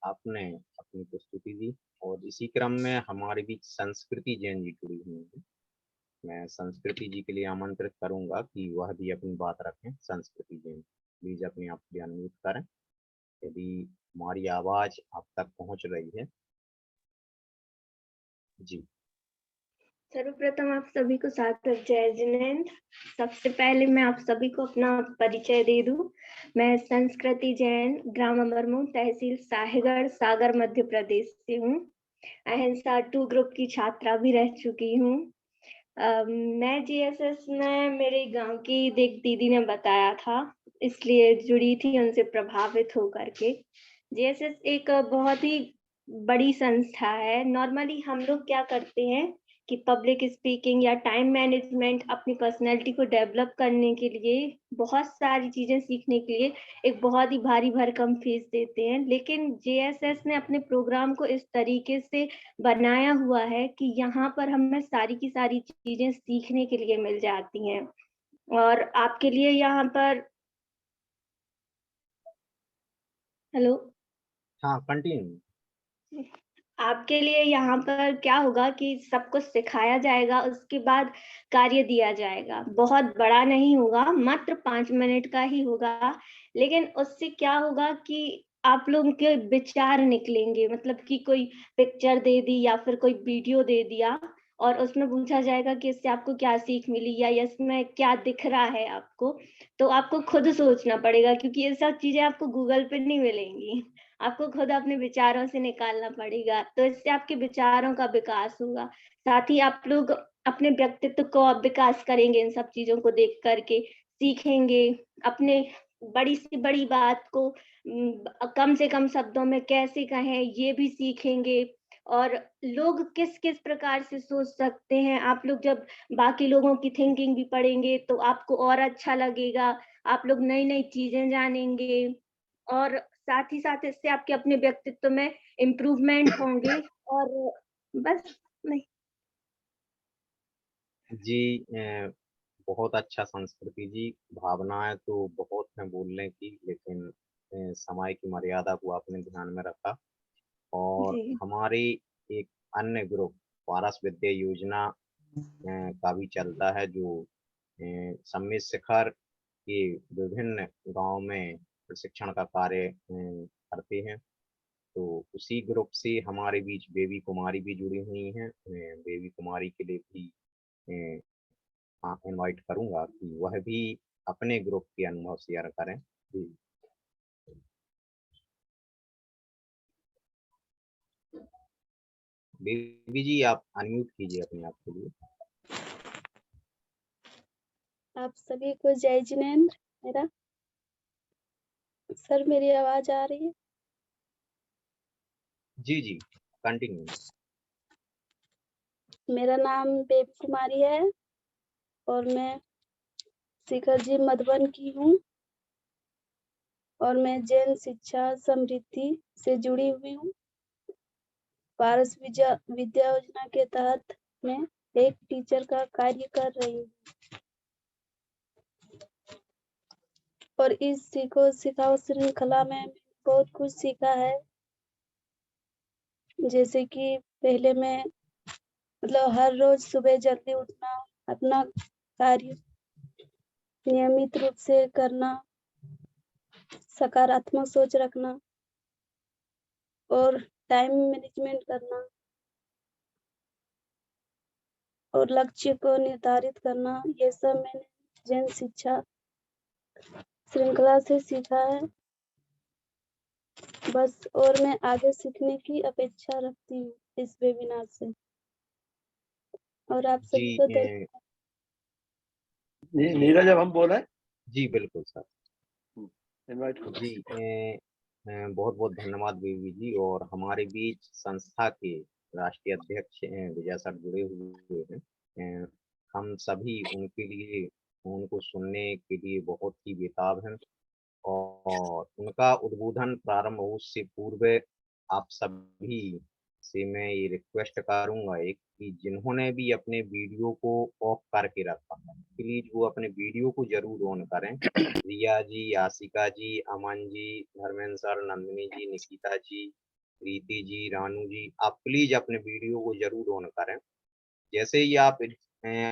आपने अपनी प्रस्तुति दी। और इसी क्रम में हमारे बीच संस्कृति जैन जी जुड़ी हुई है। मैं संस्कृति जी के लिए आमंत्रित करूंगा कि वह भी अपनी बात रखें। संस्कृति जैन, प्लीज अपने आप को अनम्यूट करें यदि हमारी आवाज आप तक पहुंच रही है। जी,
सर्वप्रथम आप सभी को सादर जय जिनेन्द्र। सबसे पहले मैं आप सभी को अपना परिचय दे दूं। मैं संस्कृति जैन, ग्राम अमरमऊ, तहसील साहेगढ़, सागर, मध्य प्रदेश से हूँ। अहिंसा 2 ग्रुप की छात्रा भी रह चुकी हूँ। मैं जीएसएस में मेरे गांव की एक दीदी ने बताया था, इसलिए जुड़ी थी उनसे प्रभावित होकर के। जीएसएस एक बहुत ही बड़ी संस्था है। नॉर्मली हम लोग क्या करते हैं कि पब्लिक स्पीकिंग या टाइम मैनेजमेंट, अपनी पर्सनैलिटी को डेवलप करने के लिए, बहुत सारी चीजें सीखने के लिए एक बहुत ही भारी भरकम फीस देते हैं, लेकिन जेएसएस ने अपने प्रोग्राम को इस तरीके से बनाया हुआ है कि यहाँ पर हमें सारी की सारी चीजें सीखने के लिए मिल जाती हैं। और आपके लिए यहाँ पर हेलो,
हाँ, कंटिन्यू।
आपके लिए यहाँ पर क्या होगा कि सब कुछ सिखाया जाएगा, उसके बाद कार्य दिया जाएगा। बहुत बड़ा नहीं होगा, मात्र 5 मिनट का ही होगा, लेकिन उससे क्या होगा कि आप लोगों के विचार निकलेंगे। मतलब कि कोई पिक्चर दे दी या फिर कोई वीडियो दे दिया और उसमें पूछा जाएगा कि इससे आपको क्या सीख मिली या इसमें क्या दिख रहा है आपको, तो आपको खुद सोचना पड़ेगा, क्योंकि ये सब चीजें आपको गूगल पे नहीं मिलेंगी। आपको खुद अपने विचारों से निकालना पड़ेगा, तो इससे आपके विचारों का विकास होगा। साथ ही आप लोग अपने व्यक्तित्व को विकास करेंगे, इन सब चीजों को देख करके सीखेंगे। अपने बड़ी से बड़ी बात को कम से कम शब्दों में कैसे कहें, ये भी सीखेंगे। और लोग किस किस प्रकार से सोच सकते हैं, आप लोग जब बाकी लोगों की थिंकिंग भी पढ़ेंगे तो आपको और अच्छा लगेगा। आप लोग नई नई चीजें जानेंगे और साथ ही साथ इससे आपके अपने व्यक्तित्व में इम्प्रूवमेंट होंगे। और बस नहीं।
जी बहुत अच्छा संस्कृति जी। भावनाएं तो बहुत हैं बोलने की, लेकिन समय की मर्यादा को आपने ध्यान में रखा। और
जी
हमारी एक अन्य ग्रुप पारस विद्या योजना का भी चलता है, जो सम्मित शिखर के विभिन्न गांव में प्रशिक्षण का कार्य करते हैं। तो उसी ग्रुप से हमारे बीच बेबी कुमारी भी जुड़ी हुई हैं। मैं बेबी कुमारी के लिए भी इनवाइट करूंगा कि वह भी अपने ग्रुप के अनुभव शेयर करें। जी बेबी जी, आप अनम्यूट कीजिए अपने आप के लिए।
आप सभी को जय जिनेंद्र। मेरा सर, मेरी आवाज आ रही है?
जी जी, कंटिन्यू।
मेरा नाम बेबी कुमारी है और मैं शिखर जी मधुबन की हूँ और मैं जैन शिक्षा समृद्धि से जुड़ी हुई हूँ। पारस विद्या योजना के तहत मैं एक टीचर का कार्य कर रही हूँ और इस सीखो सिखाओ श्रृंखला में बहुत कुछ सीखा है। जैसे कि पहले मैं मतलब हर रोज सुबह जल्दी उठना, अपना कार्य नियमित रूप से करना, सकारात्मक सोच रखना और टाइम मैनेजमेंट करना और लक्ष्य को निर्धारित करना, ये सब मैंने जैन शिक्षा श्रृंखला से सीखा है। बस और मैं आगे सीखने की अपेक्षा रखती हूँ इस वेबिनार से। और आप सभी
जी
को धन्यवाद।
नीरज, अब हम बोले।
जी बिल्कुल सर।
इनवाइट करो।
जी बहुत बहुत धन्यवाद बेबी जी। और हमारे बीच संस्था के राष्ट्रीय अध्यक्ष विजय सर जुड़े हुए हैं। हम सभी उनके लिए, उनको सुनने के लिए बहुत ही बेताब हैं। और उनका उद्बोधन प्रारंभ हो उससे पूर्व आप सभी से मैं ये रिक्वेस्ट करूंगा एक, कि जिन्होंने भी अपने वीडियो को ऑफ करके रखा है, प्लीज वो अपने वीडियो को जरूर ऑन करें। रिया जी, आशिका जी, अमन जी, धर्मेंद्र सर, नंदिनी जी, निकिता जी, प्रीति जी, रानू जी, आप प्लीज अपने वीडियो को जरूर ऑन करें। जैसे ही आप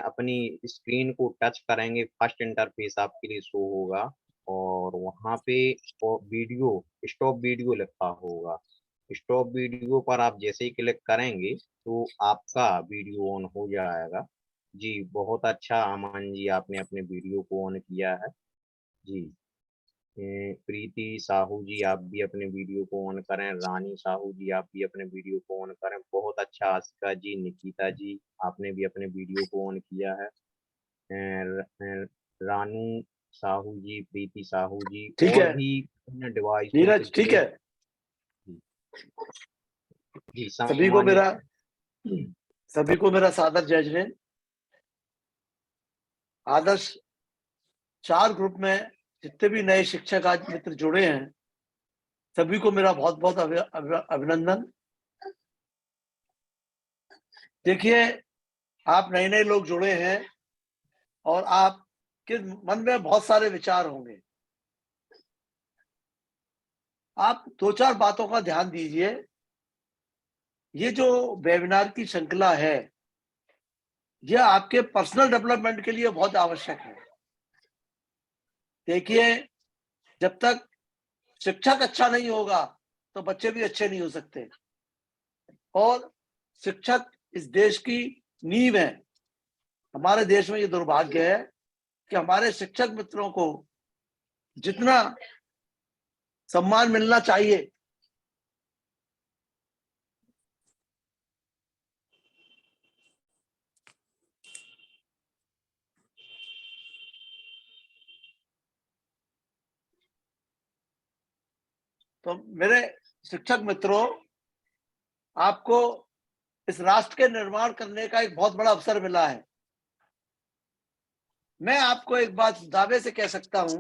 अपनी स्क्रीन को टच करेंगे, फर्स्ट इंटरफेस आपके लिए शो होगा और वहाँ पे वीडियो, स्टॉप वीडियो लिखा होगा। स्टॉप वीडियो पर आप जैसे ही क्लिक करेंगे तो आपका वीडियो ऑन हो जाएगा। जी बहुत अच्छा अमन जी, आपने अपने वीडियो को ऑन किया है। जी प्रीति साहू जी, आप भी अपने वीडियो को ऑन करें। रानी साहू जी, आप भी अपने वीडियो को ऑन करें। बहुत अच्छा आशिका जी, निकिता जी, आपने भी अपने वीडियो को ऑन किया है। रानू साहू जी, प्रीति साहू जी,
ठीक
और
है
भी अन्य डिवाइसों से
नीरज, ठीक
जुड़े।
है।
जी
सभी को मेरा सादर जय जिनेंद्र। आदर्श 4 ग्रुप में जितने भी नए शिक्षक आज मित्र जुड़े हैं, सभी को मेरा बहुत बहुत अभिनंदन। देखिए, आप नए नए लोग जुड़े हैं और आपके मन में बहुत सारे विचार होंगे। आप 2-4 बातों का ध्यान दीजिए। ये जो वेबिनार की श्रृंखला है, यह आपके पर्सनल डेवलपमेंट के लिए बहुत आवश्यक है। देखिए, जब तक शिक्षक अच्छा नहीं होगा तो बच्चे भी अच्छे नहीं हो सकते। और शिक्षक इस देश की नींव है। हमारे देश में ये दुर्भाग्य है कि हमारे शिक्षक मित्रों को जितना सम्मान मिलना चाहिए, तो मेरे शिक्षक मित्रों, आपको इस राष्ट्र के निर्माण करने का एक बहुत बड़ा अवसर मिला है। मैं आपको एक बात दावे से कह सकता हूं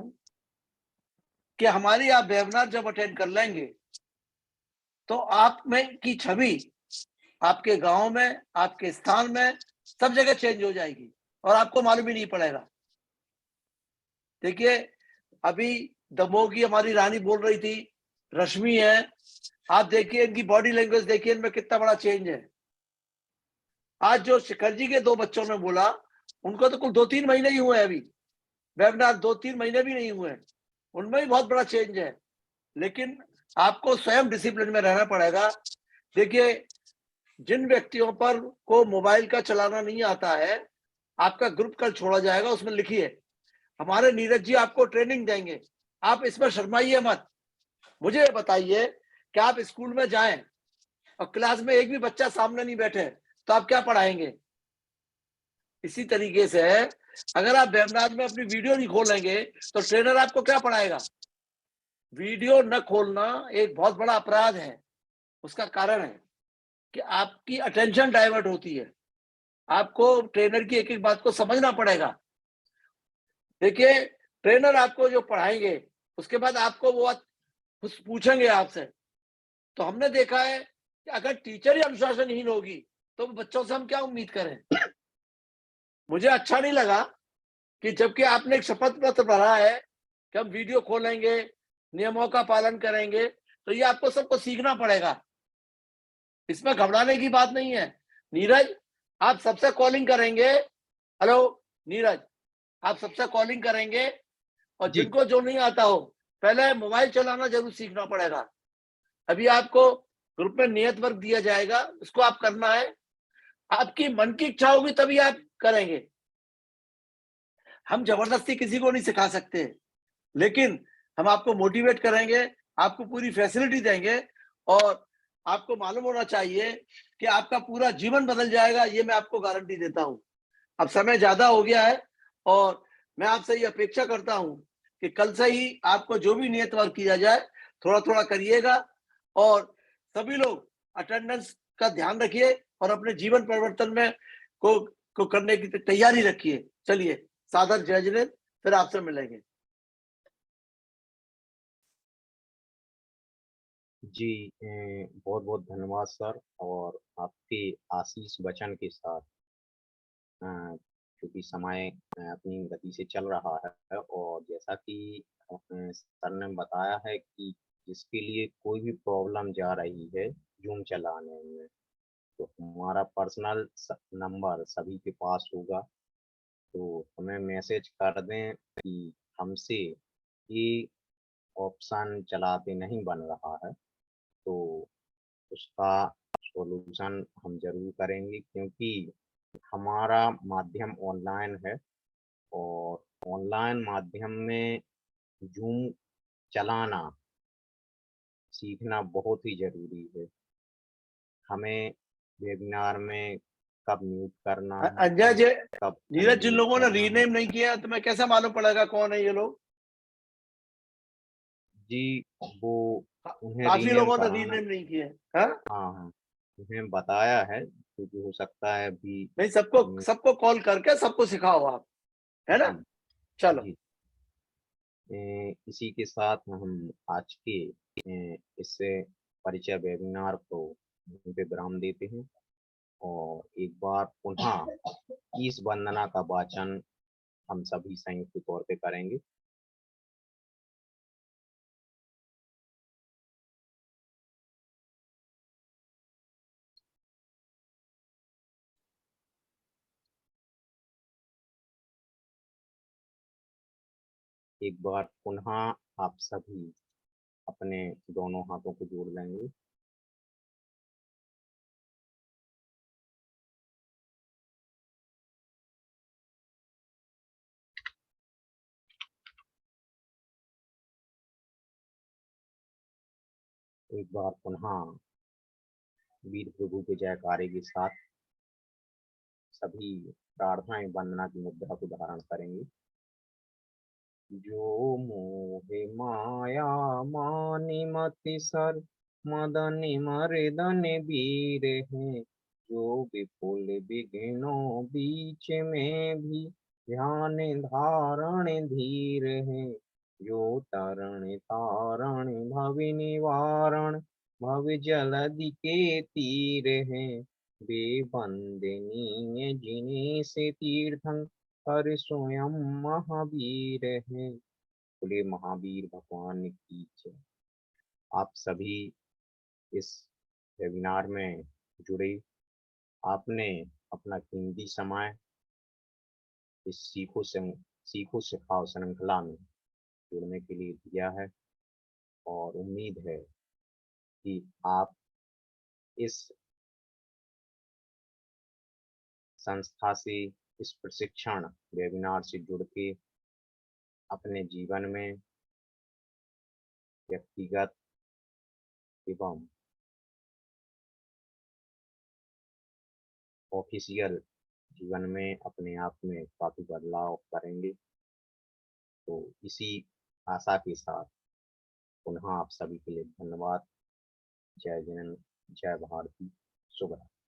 कि हमारी आप वेबिनार जब अटेंड कर लेंगे तो आप में की छवि आपके गांव में, आपके स्थान में, सब जगह चेंज हो जाएगी और आपको मालूम ही नहीं पड़ेगा। देखिए, अभी दमोह की हमारी रानी बोल रही थी, रश्मि है, आप देखिए इनकी बॉडी लैंग्वेज देखिए, इनमें कितना बड़ा चेंज है। आज जो शिखर जी के 2 बच्चों ने बोला, उनको तो कुल 2-3 महीने ही हुए हैं, अभी वेबिनार 2-3 महीने भी नहीं हुए, उनमें भी बहुत बड़ा चेंज है। लेकिन आपको स्वयं डिसिप्लिन में रहना पड़ेगा। देखिए, जिन व्यक्तियों पर को मोबाइल का चलाना नहीं आता है, आपका ग्रुप कल छोड़ा जाएगा, उसमें लिखिए, हमारे नीरज जी आपको ट्रेनिंग देंगे, आप इसमें शर्माइए मत। मुझे बताइए कि आप स्कूल में जाएं और क्लास में एक भी बच्चा सामने नहीं बैठे तो आप क्या पढ़ाएंगे? इसी तरीके से अगर आप वेबिनार में अपनी वीडियो नहीं खोलेंगे तो ट्रेनर आपको क्या पढ़ाएगा? वीडियो न खोलना एक बहुत बड़ा अपराध है। उसका कारण है कि आपकी अटेंशन डाइवर्ट होती है, आपको ट्रेनर की एक एक बात को समझना पड़ेगा। देखिए, ट्रेनर आपको जो पढ़ाएंगे उसके बाद आपको वो कुछ पूछेंगे आपसे, तो हमने देखा है कि अगर टीचर ही अनुशासनहीन होगी तो बच्चों से हम क्या उम्मीद करें? मुझे अच्छा नहीं लगा कि जबकि आपने एक शपथ पत्र भरा है कि हम वीडियो खोलेंगे, नियमों का पालन करेंगे, तो ये आपको सबको सीखना पड़ेगा। इसमें घबराने की बात नहीं है। नीरज, आप सबसे कॉलिंग करेंगे, हेलो नीरज, आप सबसे कॉलिंग करेंगे और
जी।
जिनको जो नहीं आता हो, पहले मोबाइल चलाना जरूर सीखना पड़ेगा। अभी आपको ग्रुप में नियत वर्क दिया जाएगा, उसको आप करना है। आपकी मन की इच्छा होगी तभी आप करेंगे। हम जबरदस्ती किसी को नहीं सिखा सकते, लेकिन हम आपको मोटिवेट करेंगे, आपको पूरी फैसिलिटी देंगे और आपको मालूम होना चाहिए कि आपका पूरा जीवन बदल जाएगा, ये मैं आपको गारंटी देता हूं। अब समय ज्यादा हो गया है और मैं आपसे ये अपेक्षा करता हूं कि कल से ही आपको जो भी नियत वर्क किया जाए थोड़ा थोड़ा करिएगा और सभी लोग अटेंडेंस का ध्यान रखिए और अपने जीवन परिवर्तन में को करने की तैयारी रखिए। चलिए, सादर जय जिनेंद्र, फिर आपसे मिलेंगे।
जी, बहुत बहुत धन्यवाद सर। और आपके आशीष वचन के साथ क्योंकि समय अपनी गति से चल रहा है और जैसा कि सर ने बताया है कि जिसके लिए कोई भी प्रॉब्लम जा रही है जूम चलाने में, तो हमारा पर्सनल नंबर सभी के पास होगा, तो हमें मैसेज कर दें कि हमसे ये ऑप्शन चलाते नहीं बन रहा है, तो उसका सॉल्यूशन हम जरूर करेंगे। क्योंकि हमारा माध्यम ऑनलाइन है और ऑनलाइन माध्यम में जूम चलाना सीखना बहुत ही जरूरी है। हमें वेबिनार में कब म्यूट करना है,
अंजय जी,
कब
नीरज, जिन
अनम्यूट
लोगों ने
करना है।
रीनेम नहीं किया तो मैं कैसे मालूम पड़ेगा कौन है ये लोग?
जी, वो उन्हें
काफी
रीनेम
लोगों ने
कराना।
रीनेम नहीं किए। हाँ,
हाँ हाँ, उन्हें बताया है, क्योंकि हो सकता है अभी।
नहीं, सबको कॉल करके सबको सिखाओ आप, है ना?
जी
चलो,
जी। इसी के साथ हम आज के इससे परिचय वेबिनार को यहीं पे विराम देते हैं और एक बार पुनः इस वंदना का वाचन हम सभी संयुक्त तौर पे करेंगे। एक बार पुनः आप सभी अपने दोनों हाथों को जोड़ लेंगे। एक बार पुनः वीर प्रभु के जयकारे के साथ सभी प्रार्थनाएं वंदना की मुद्रा को धारण करेंगे। जो मोहे माया मानि मति सर मदन मर्दन वीर हैं, जो विपुल विघ्नों बीच में भी ध्यान धारण धीर है, जो तरण तारण भव निवारण, भव जलधि के तीर है, बेबंदनीय जिने से तीर्थं कर स्वयं महावीर है। बोले महावीर भगवान की जय। आप सभी इस वेबिनार में जुड़े, आपने अपना कीमती समय इस सीखो सिखाओ श्रृंखला में जुड़ने के लिए दिया है, और उम्मीद है कि आप इस संस्था से, इस प्रशिक्षण वेबिनार से जुड़ के अपने जीवन में व्यक्तिगत एवं ऑफिशियल जीवन में अपने आप में काफी बदलाव करेंगे। तो इसी आशा के साथ पुनः आप सभी के लिए धन्यवाद। जय जैन, जय भारती, शुभ रात्रि।